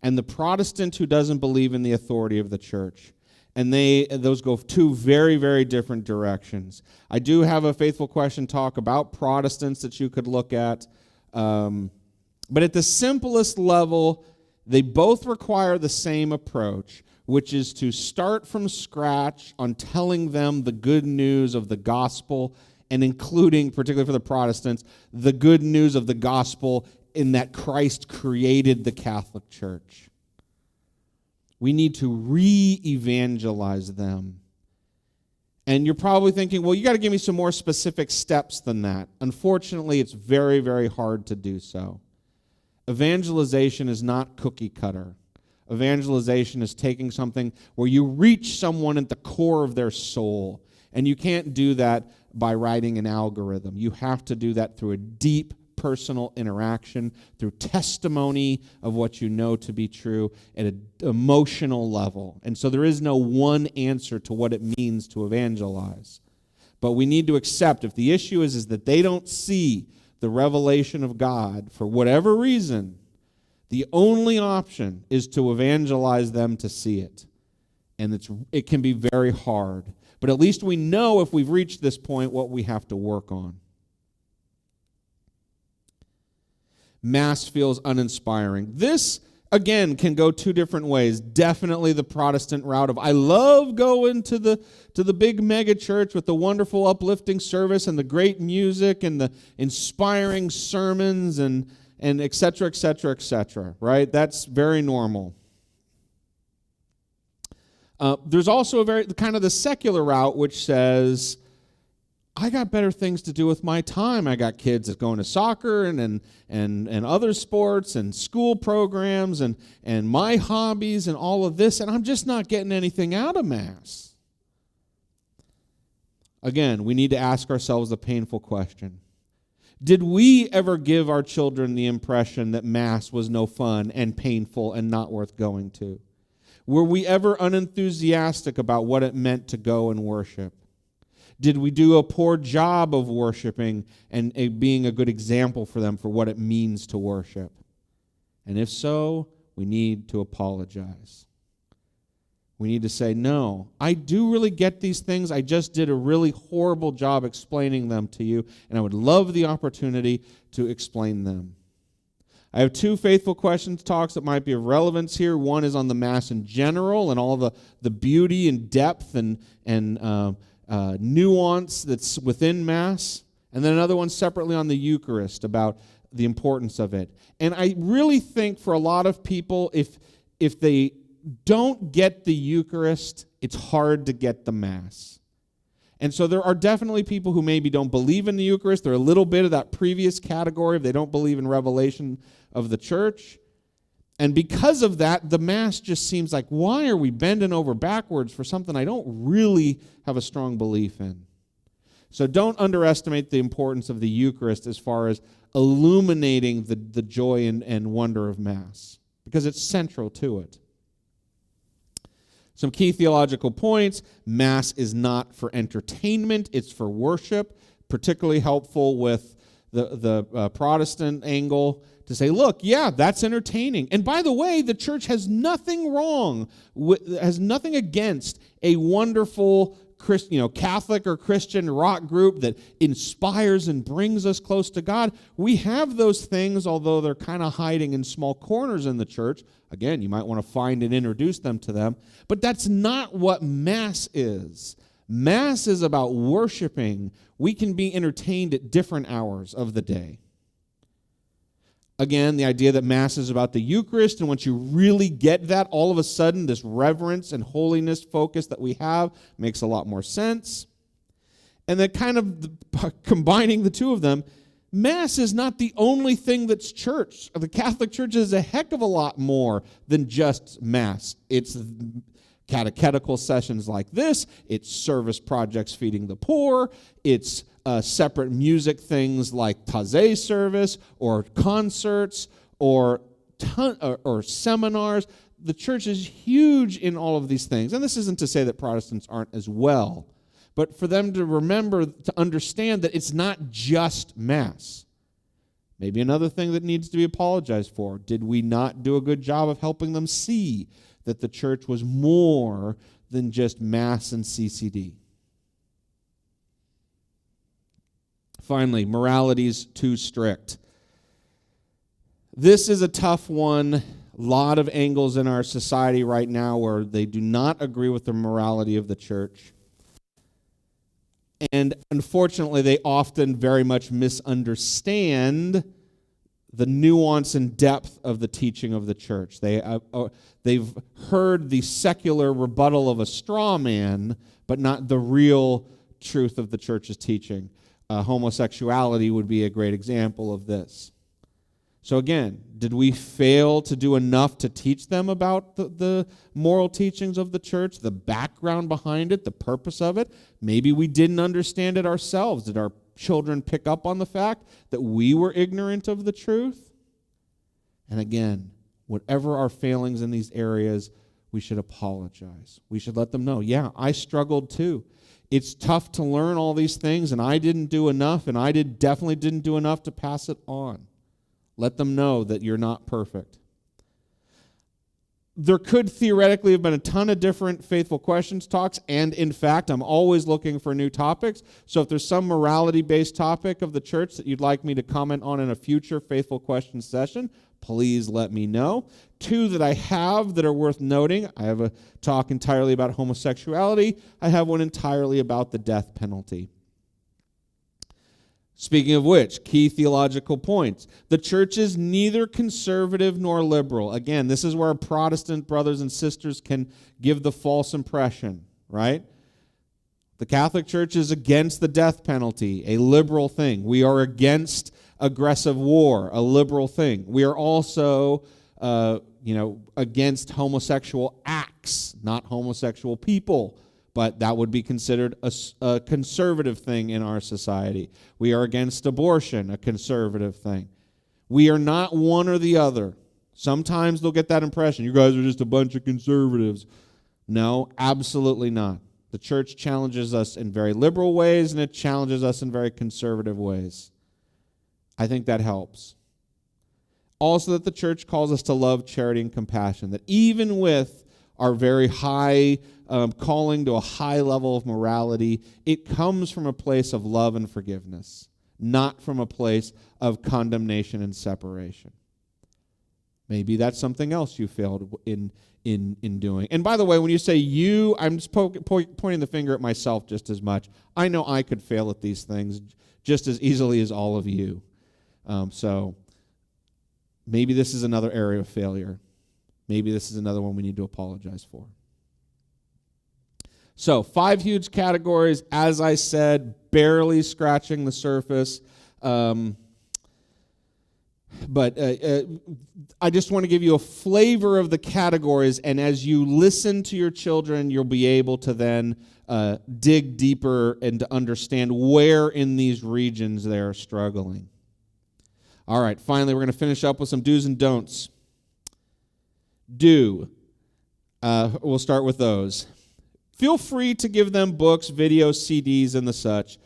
and the Protestant who doesn't believe in the authority of the church. And those go two very, very different directions. I do have a Faithful Question talk about Protestants that you could look at. But at the simplest level, they both require the same approach, which is to start from scratch on telling them the good news of the gospel, and including, particularly for the Protestants, the good news of the gospel in that Christ created the Catholic Church. We need to re-evangelize them. And you're probably thinking, well, you got to give me some more specific steps than that. Unfortunately, it's very, very hard to do so. Evangelization is not cookie cutter. Evangelization is taking something where you reach someone at the core of their soul. And you can't do that by writing an algorithm. You have to do that through a deep personal interaction, through testimony of what you know to be true at an emotional level. And so there is no one answer to what it means to evangelize. But we need to accept, if the issue is that they don't see the revelation of God for whatever reason, the only option is to evangelize them to see it. And it can be very hard. But at least we know, if we've reached this point, what we have to work on. Mass feels uninspiring. This, again, can go two different ways. Definitely the Protestant route of, I love going to the big mega church with the wonderful uplifting service and the great music and the inspiring sermons and et cetera, et cetera, et cetera, right? That's very normal. There's also a very kind of the secular route, which says, I got better things to do with my time. I got kids that going to soccer and other sports and school programs and my hobbies and all of this, and I'm just not getting anything out of Mass. Again, we need to ask ourselves a painful question. Did we ever give our children the impression that Mass was no fun and painful and not worth going to? Were we ever unenthusiastic about what it meant to go and worship? Did we do a poor job of worshiping and being a good example for them for what it means to worship? And if so, we need to apologize. We need to say, no, I do really get these things. I just did a really horrible job explaining them to you, and I would love the opportunity to explain them. I have two Faithful Questions talks that might be of relevance here. One is on the Mass in general and all the beauty and depth and nuance that's within Mass, and then another one separately on the Eucharist about the importance of it. And I really think for a lot of people, if they don't get the Eucharist, it's hard to get the Mass. And so there are definitely people who maybe don't believe in the Eucharist. They're a little bit of that previous category if they don't believe in revelation of the church. And because of that, the Mass just seems like, why are we bending over backwards for something I don't really have a strong belief in? So don't underestimate the importance of the Eucharist as far as illuminating the joy and wonder of Mass, because it's central to it. Some key theological points. Mass is not for entertainment, it's for worship. Particularly helpful with the Protestant angle to say, look, yeah, that's entertaining. And by the way, the church has nothing wrong, has nothing against a wonderful Catholic or Christian rock group that inspires and brings us close to God. We have those things, although they're kind of hiding in small corners in the church. Again, you might want to find and introduce them to them. But that's not what Mass is. Mass is about worshiping. We can be entertained at different hours of the day. Again, the idea that Mass is about the Eucharist, and once you really get that, all of a sudden this reverence and holiness focus that we have makes a lot more sense. And then kind of combining the two of them, Mass is not the only thing that's church. The Catholic Church is a heck of a lot more than just Mass. It's catechetical sessions like this. It's service projects feeding the poor. It's separate music things like Taizé service or concerts or seminars. The church is huge in all of these things. And this isn't to say that Protestants aren't as well, but for them to remember, to understand that it's not just Mass. Maybe another thing that needs to be apologized for. Did we not do a good job of helping them see that the church was more than just Mass and CCD? Finally, morality's too strict. This is a tough one. A lot of angles in our society right now where they do not agree with the morality of the church. And unfortunately, they often very much misunderstand the nuance and depth of the teaching of the church. They've heard the secular rebuttal of a straw man, but not the real truth of the church's teaching. Homosexuality would be a great example of this. So again, did we fail to do enough to teach them about the moral teachings of the church, the background behind it, the purpose of it? Maybe we didn't understand it ourselves. Did our children pick up on the fact that we were ignorant of the truth? And again, whatever our failings in these areas, we should apologize. We should let them know, yeah, I struggled too. It's tough to learn all these things, and I didn't do enough, and I definitely didn't do enough to pass it on. Let them know that you're not perfect. There could theoretically have been a ton of different Faithful Questions talks, and in fact, I'm always looking for new topics. So if there's some morality-based topic of the church that you'd like me to comment on in a future Faithful Questions session, please let me know. Two that I have that are worth noting: I have a talk entirely about homosexuality. I have one entirely about the death penalty. Speaking of which, key theological points. The church is neither conservative nor liberal. Again, this is where our Protestant brothers and sisters can give the false impression, right? The Catholic Church is against the death penalty, a liberal thing. We are against aggressive war, a liberal thing. We are also, against homosexual acts, not homosexual people. But that would be considered a conservative thing in our society. We are against abortion, a conservative thing. We are not one or the other. Sometimes they'll get that impression. You guys are just a bunch of conservatives. No, absolutely not. The church challenges us in very liberal ways, and it challenges us in very conservative ways. I think that helps. Also, that the church calls us to love, charity, and compassion. That even with our very high calling to a high level of morality, it comes from a place of love and forgiveness, not from a place of condemnation and separation. Maybe that's something else you failed in doing. And by the way, when you say you, I'm just pointing the finger at myself just as much. I know I could fail at these things just as easily as all of you. So maybe this is another area of failure. Maybe this is another one we need to apologize for. So, 5 huge categories, as I said, barely scratching the surface. But I just want to give you a flavor of the categories, and as you listen to your children, you'll be able to then dig deeper and to understand where in these regions they are struggling. All right, finally, we're going to finish up with some do's and don'ts. Do. We'll start with those. Feel free to give them books, videos, CDs, and the such.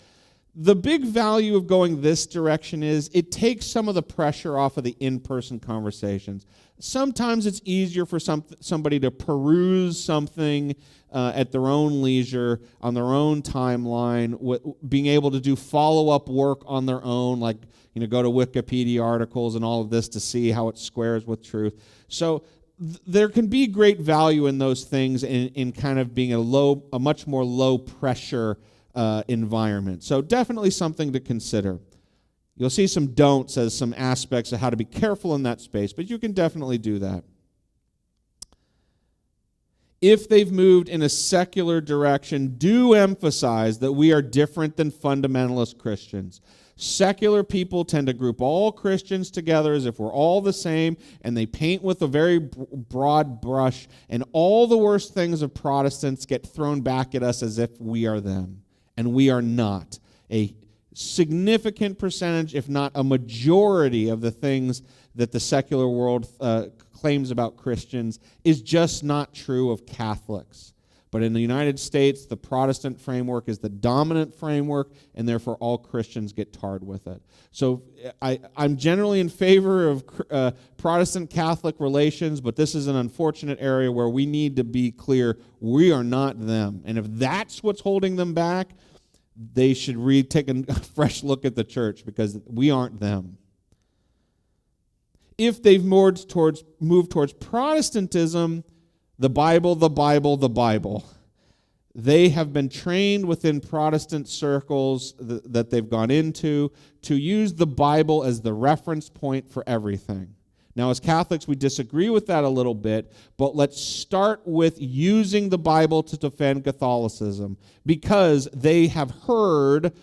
The big value of going this direction is it takes some of the pressure off of the in-person conversations. Sometimes it's easier for somebody to peruse something at their own leisure, on their own timeline, being able to do follow-up work on their own, like go to Wikipedia articles and all of this to see how it squares with truth. So there can be great value in those things in kind of being a much more low-pressure environment. So definitely something to consider. You'll see some don'ts as some aspects of how to be careful in that space, but you can definitely do that. If they've moved in a secular direction, do emphasize that we are different than fundamentalist Christians. Secular people tend to group all Christians together as if we're all the same, and they paint with a very broad brush, and all the worst things of Protestants get thrown back at us as if we are them, and we are not. A significant percentage, if not a majority, of the things that the secular world claims about Christians is just not true of Catholics. But in the United States, the Protestant framework is the dominant framework, and therefore all Christians get tarred with it. So I'm generally in favor of Protestant-Catholic relations, but this is an unfortunate area where we need to be clear we are not them. And if that's what's holding them back, they should take a fresh look at the church, because we aren't them. If they've moved towards Protestantism, the Bible, the Bible, the Bible. They have been trained within Protestant circles that they've gone into to use the Bible as the reference point for everything. Now, as Catholics, we disagree with that a little bit, but let's start with using the Bible to defend Catholicism, because they have heard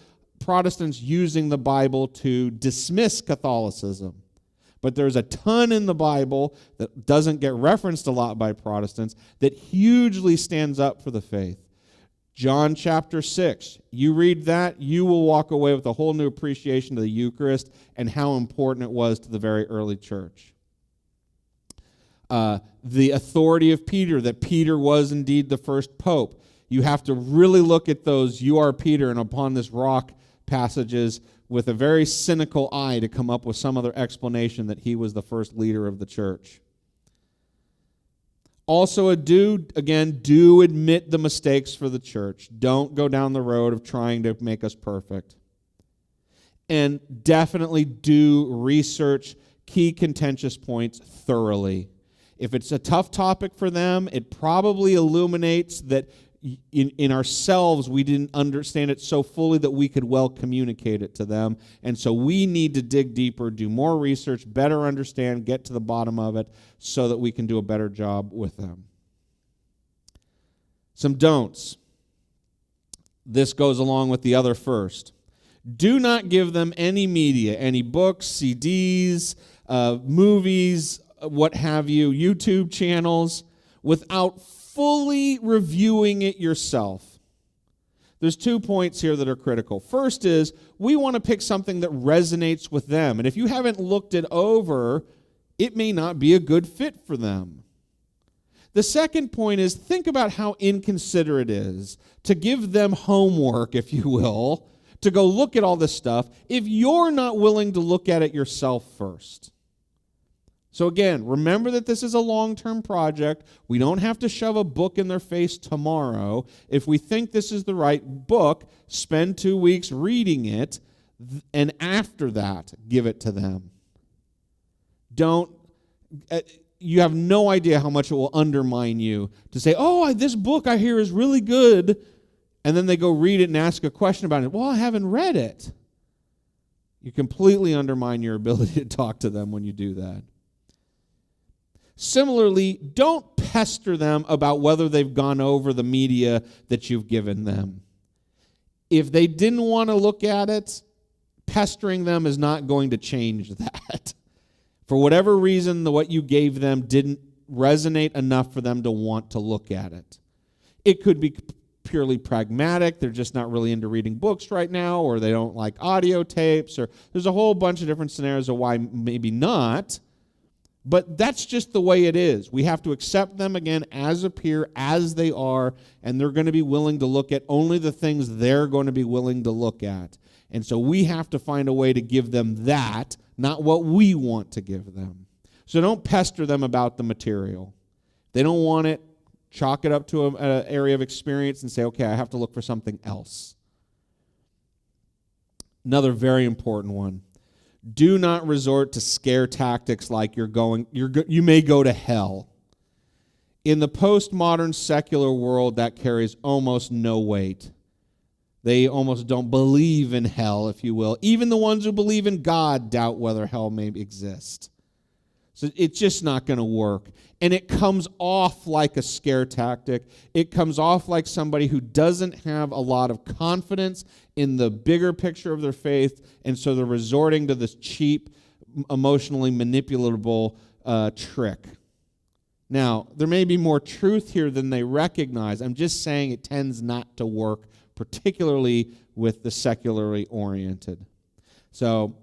Protestants using the Bible to dismiss Catholicism. But there's a ton in the Bible that doesn't get referenced a lot by Protestants that hugely stands up for the faith. John chapter 6, you read that, you will walk away with a whole new appreciation of the Eucharist and how important it was to the very early church. The authority of Peter, that Peter was indeed the first pope. You have to really look at those "you are Peter and upon this rock" passages with a very cynical eye to come up with some other explanation that he was the first leader of the church. Also, do admit the mistakes for the church. Don't go down the road of trying to make us perfect. And definitely do research key contentious points thoroughly. If it's a tough topic for them, it probably illuminates that in ourselves, we didn't understand it so fully that we could well communicate it to them. And so we need to dig deeper, do more research, better understand, get to the bottom of it so that we can do a better job with them. Some don'ts. This goes along with the other first. Do not give them any media, any books, CDs, movies, what have you, YouTube channels, without fully reviewing it yourself. There's 2 points here that are critical. First is, we want to pick something that resonates with them. And if you haven't looked it over, it may not be a good fit for them. The second point is, think about how inconsiderate it is to give them homework, if you will, to go look at all this stuff if you're not willing to look at it yourself first. So again, remember that this is a long-term project. We don't have to shove a book in their face tomorrow. If we think this is the right book, spend 2 weeks reading it, and after that, give it to them. You have no idea how much it will undermine you to say, this book I hear is really good, and then they go read it and ask a question about it. Well, I haven't read it. You completely undermine your ability to talk to them when you do that. Similarly, don't pester them about whether they've gone over the media that you've given them. If they didn't want to look at it, pestering them is not going to change that. For whatever reason, what you gave them didn't resonate enough for them to want to look at it. It could be purely pragmatic. They're just not really into reading books right now, or they don't like audio tapes, or there's a whole bunch of different scenarios of why maybe not. But that's just the way it is. We have to accept them again as a peer, as they are, and they're going to be willing to look at only the things they're going to be willing to look at. And so we have to find a way to give them that, not what we want to give them. So don't pester them about the material. If they don't want it, chalk it up to an area of experience and say, okay, I have to look for something else. Another very important one. Do not resort to scare tactics like you may go to hell. In the postmodern secular world, that carries almost no weight. They almost don't believe in hell, if you will. Even the ones who believe in God doubt whether hell may exist. So it's just not going to work. And it comes off like a scare tactic. It comes off like somebody who doesn't have a lot of confidence in the bigger picture of their faith, and so they're resorting to this cheap, emotionally manipulatable trick. Now, there may be more truth here than they recognize. I'm just saying it tends not to work, particularly with the secularly oriented. So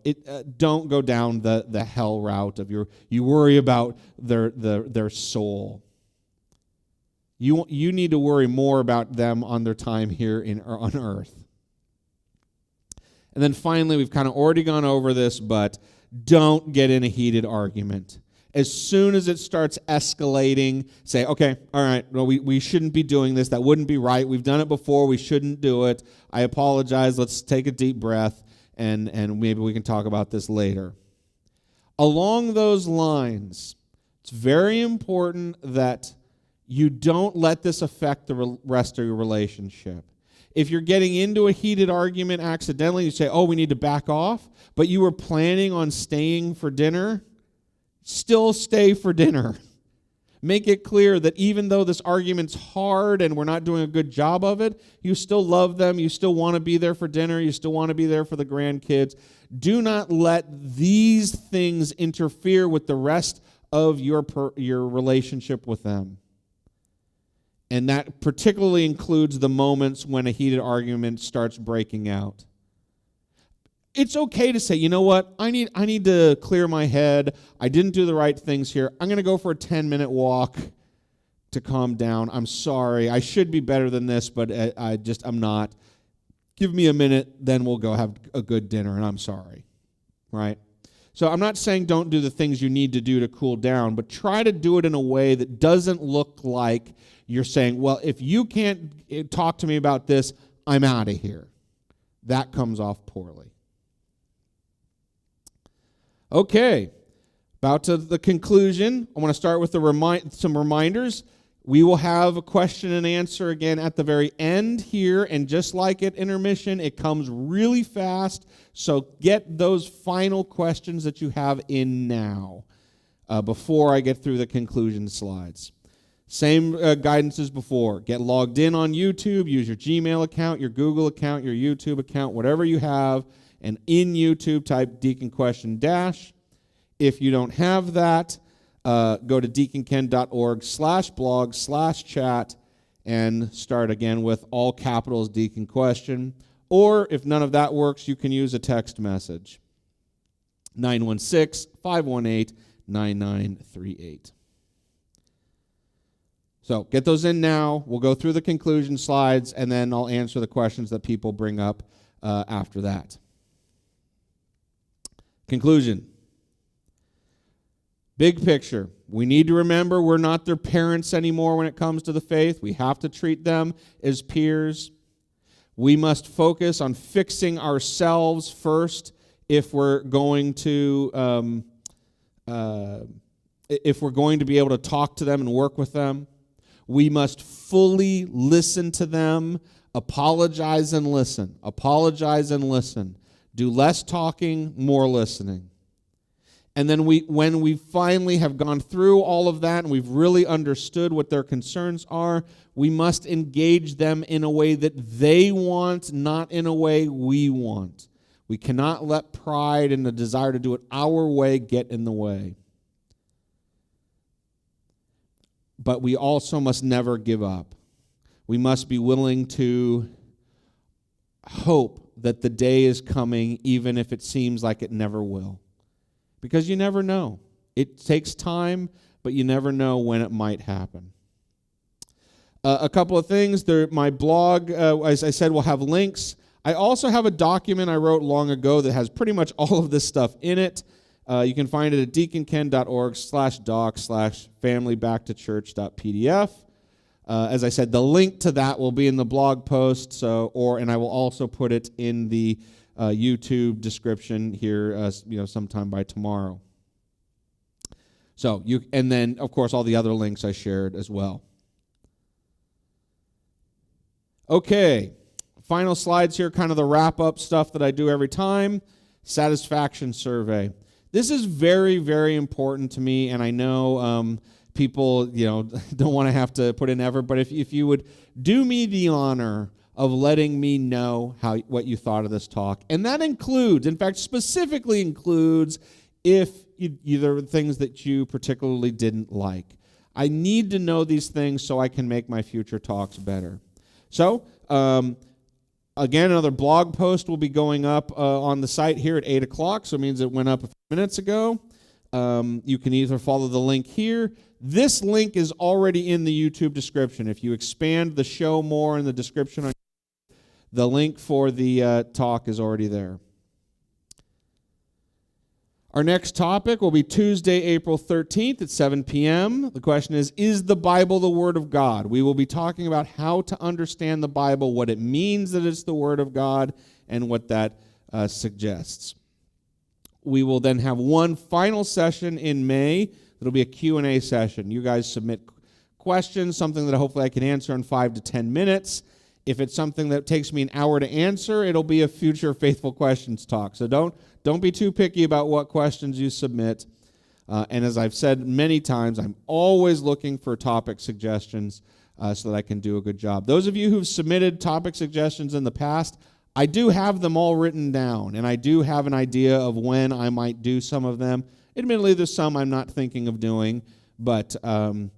don't go down the hell route of you worry about their soul. You need to worry more about them on their time here on earth. And then finally, we've kind of already gone over this, but don't get in a heated argument. As soon as it starts escalating, say, okay, all right, well, we shouldn't be doing this. That wouldn't be right. We've done it before. We shouldn't do it. I apologize. Let's take a deep breath, and maybe we can talk about this later. Along those lines, it's very important that you don't let this affect the rest of your relationship. If you're getting into a heated argument accidentally, you say, oh, we need to back off, but you were planning on staying for dinner, still stay for dinner. Make it clear that even though this argument's hard and we're not doing a good job of it, you still love them, you still want to be there for dinner, you still want to be there for the grandkids. Do not let these things interfere with the rest of your relationship with them. And that particularly includes the moments when a heated argument starts breaking out. It's okay to say, you know what, I need to clear my head. I didn't do the right things here. I'm going to go for a 10-minute walk to calm down. I'm sorry. I should be better than this, but I'm not. Give me a minute, then we'll go have a good dinner, and I'm sorry. Right? So I'm not saying don't do the things you need to do to cool down, but try to do it in a way that doesn't look like you're saying, well, if you can't talk to me about this, I'm out of here. That comes off poorly. Okay, about to the conclusion. I want to start with some reminders. We will have a question and answer again at the very end here, and just like at intermission, it comes really fast, so get those final questions that you have in now before I get through the conclusion slides. Same guidance as before. Get logged in on YouTube, use your Gmail account, your Google account, your YouTube account, whatever you have, and in YouTube, type Deacon Question Dash. If you don't have that, go to deaconken.org/blog/chat and start again with all capitals Deacon Question. Or if none of that works, you can use a text message. 916-518-9938. So get those in now. We'll go through the conclusion slides, and then I'll answer the questions that people bring up after that. Conclusion. Big picture. We need to remember we're not their parents anymore when it comes to the faith. We have to treat them as peers. We must focus on fixing ourselves first if we're going to be able to talk to them and work with them. We must fully listen to them, apologize and listen. Apologize and listen. Do less talking, more listening. And then when we finally have gone through all of that and we've really understood what their concerns are, we must engage them in a way that they want, not in a way we want. We cannot let pride and the desire to do it our way get in the way. But we also must never give up. We must be willing to hope that the day is coming, even if it seems like it never will. Because you never know. It takes time, but you never know when it might happen. A couple of things. My blog, as I said, will have links. I also have a document I wrote long ago that has pretty much all of this stuff in it. You can find it at deaconken.org/doc/familybacktochurch.pdf. As I said, the link to that will be in the blog post, and I will also put it in the YouTube description here, sometime by tomorrow. And then of course all the other links I shared as well. Okay, Final slides here, kind of the wrap-up stuff that I do every time. Satisfaction survey. This is very, very important to me, and I know people, don't want to have to put in effort, but if you would do me the honor of letting me know what you thought of this talk. And that includes, in fact, specifically includes if there were things that you particularly didn't like. I need to know these things so I can make my future talks better. So, again, another blog post will be going up on the site here at 8 o'clock, so it means it went up a few minutes ago. You can either follow the link here. This link is already in the YouTube description. If you expand the show more in the description, the link for the talk is already there. Our next topic will be Tuesday, April 13th at 7 p.m. The question is the Bible the Word of God? We will be talking about how to understand the Bible, what it means that it's the Word of God, and what that suggests. We will then have one final session in May. It'll be a Q&A session. You guys submit questions, something that hopefully I can answer in 5 to 10 minutes. If it's something that takes me an hour to answer, it'll be a future Faithful Questions talk. So don't be too picky about what questions you submit. And as I've said many times, I'm always looking for topic suggestions so that I can do a good job. Those of you who've submitted topic suggestions in the past, I do have them all written down, and I do have an idea of when I might do some of them. Admittedly, there's some I'm not thinking of doing, but the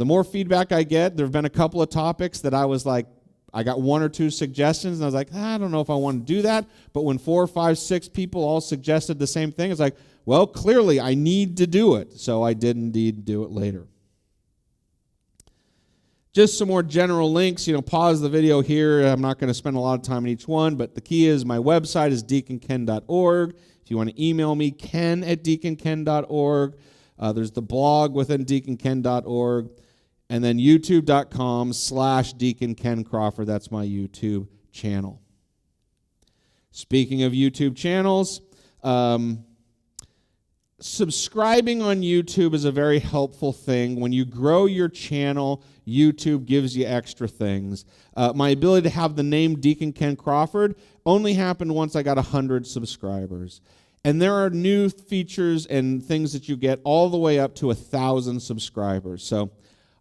more feedback I get, there have been a couple of topics that I was like, I got 1 or 2 suggestions, and I was like, I don't know if I want to do that. But when 4, 5, 6 people all suggested the same thing, it's like, well, clearly I need to do it. So I did indeed do it later. Just some more general links. Pause the video here. I'm not going to spend a lot of time on each one, but the key is my website is deaconken.org. If you want to email me, ken@deaconken.org. There's the blog within deaconken.org. And then youtube.com/Deacon Ken Crawford. That's my YouTube channel. Speaking of YouTube channels, subscribing on YouTube is a very helpful thing. When you grow your channel, YouTube gives you extra things. My ability to have the name Deacon Ken Crawford only happened once I got 100 subscribers. And there are new features and things that you get all the way up to 1,000 subscribers. So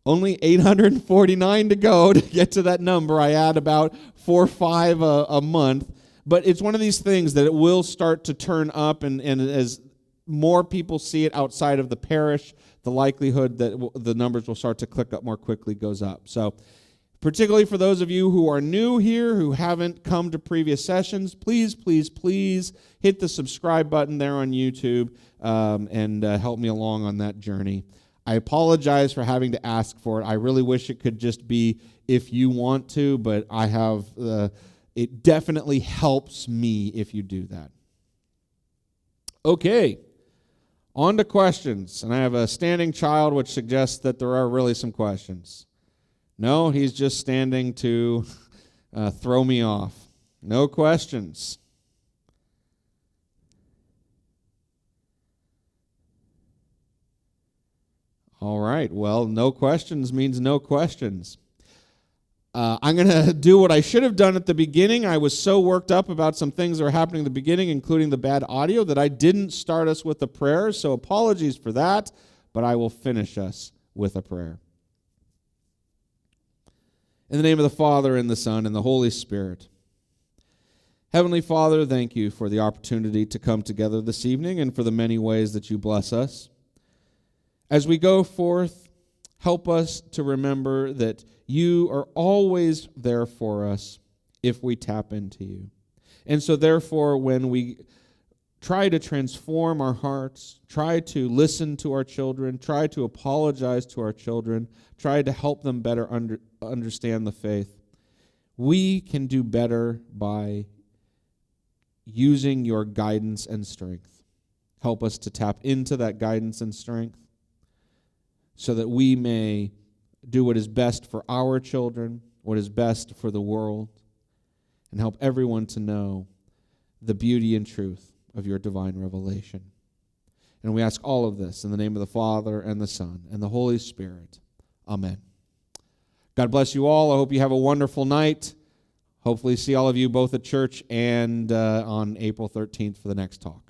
only 849 to go to get to that number. I add about 4 or 5 a month. But it's one of these things that it will start to turn up, and as more people see it outside of the parish, the likelihood that the numbers will start to click up more quickly goes up. So particularly for those of you who are new here, who haven't come to previous sessions, please, please, please hit the subscribe button there on YouTube and help me along on that journey. I apologize for having to ask for it. I really wish it could just be if you want to, but it definitely helps me if you do that. Okay, on to questions. And I have a standing child, which suggests that there are really some questions. No, he's just standing to throw me off. No questions. All right, well, no questions means no questions. I'm going to do what I should have done at the beginning. I was so worked up about some things that were happening at the beginning, including the bad audio, that I didn't start us with a prayer, so apologies for that, but I will finish us with a prayer. In the name of the Father, and the Son, and the Holy Spirit. Heavenly Father, thank you for the opportunity to come together this evening and for the many ways that you bless us. As we go forth, help us to remember that you are always there for us if we tap into you. And so therefore, when we try to transform our hearts, try to listen to our children, try to apologize to our children, try to help them better understand the faith, we can do better by using your guidance and strength. Help us to tap into that guidance and strength so that we may do what is best for our children, what is best for the world, and help everyone to know the beauty and truth of your divine revelation. And we ask all of this in the name of the Father, and the Son, and the Holy Spirit. Amen. God bless you all. I hope you have a wonderful night. hopefully see all of you both at church and on April 13th for the next talk.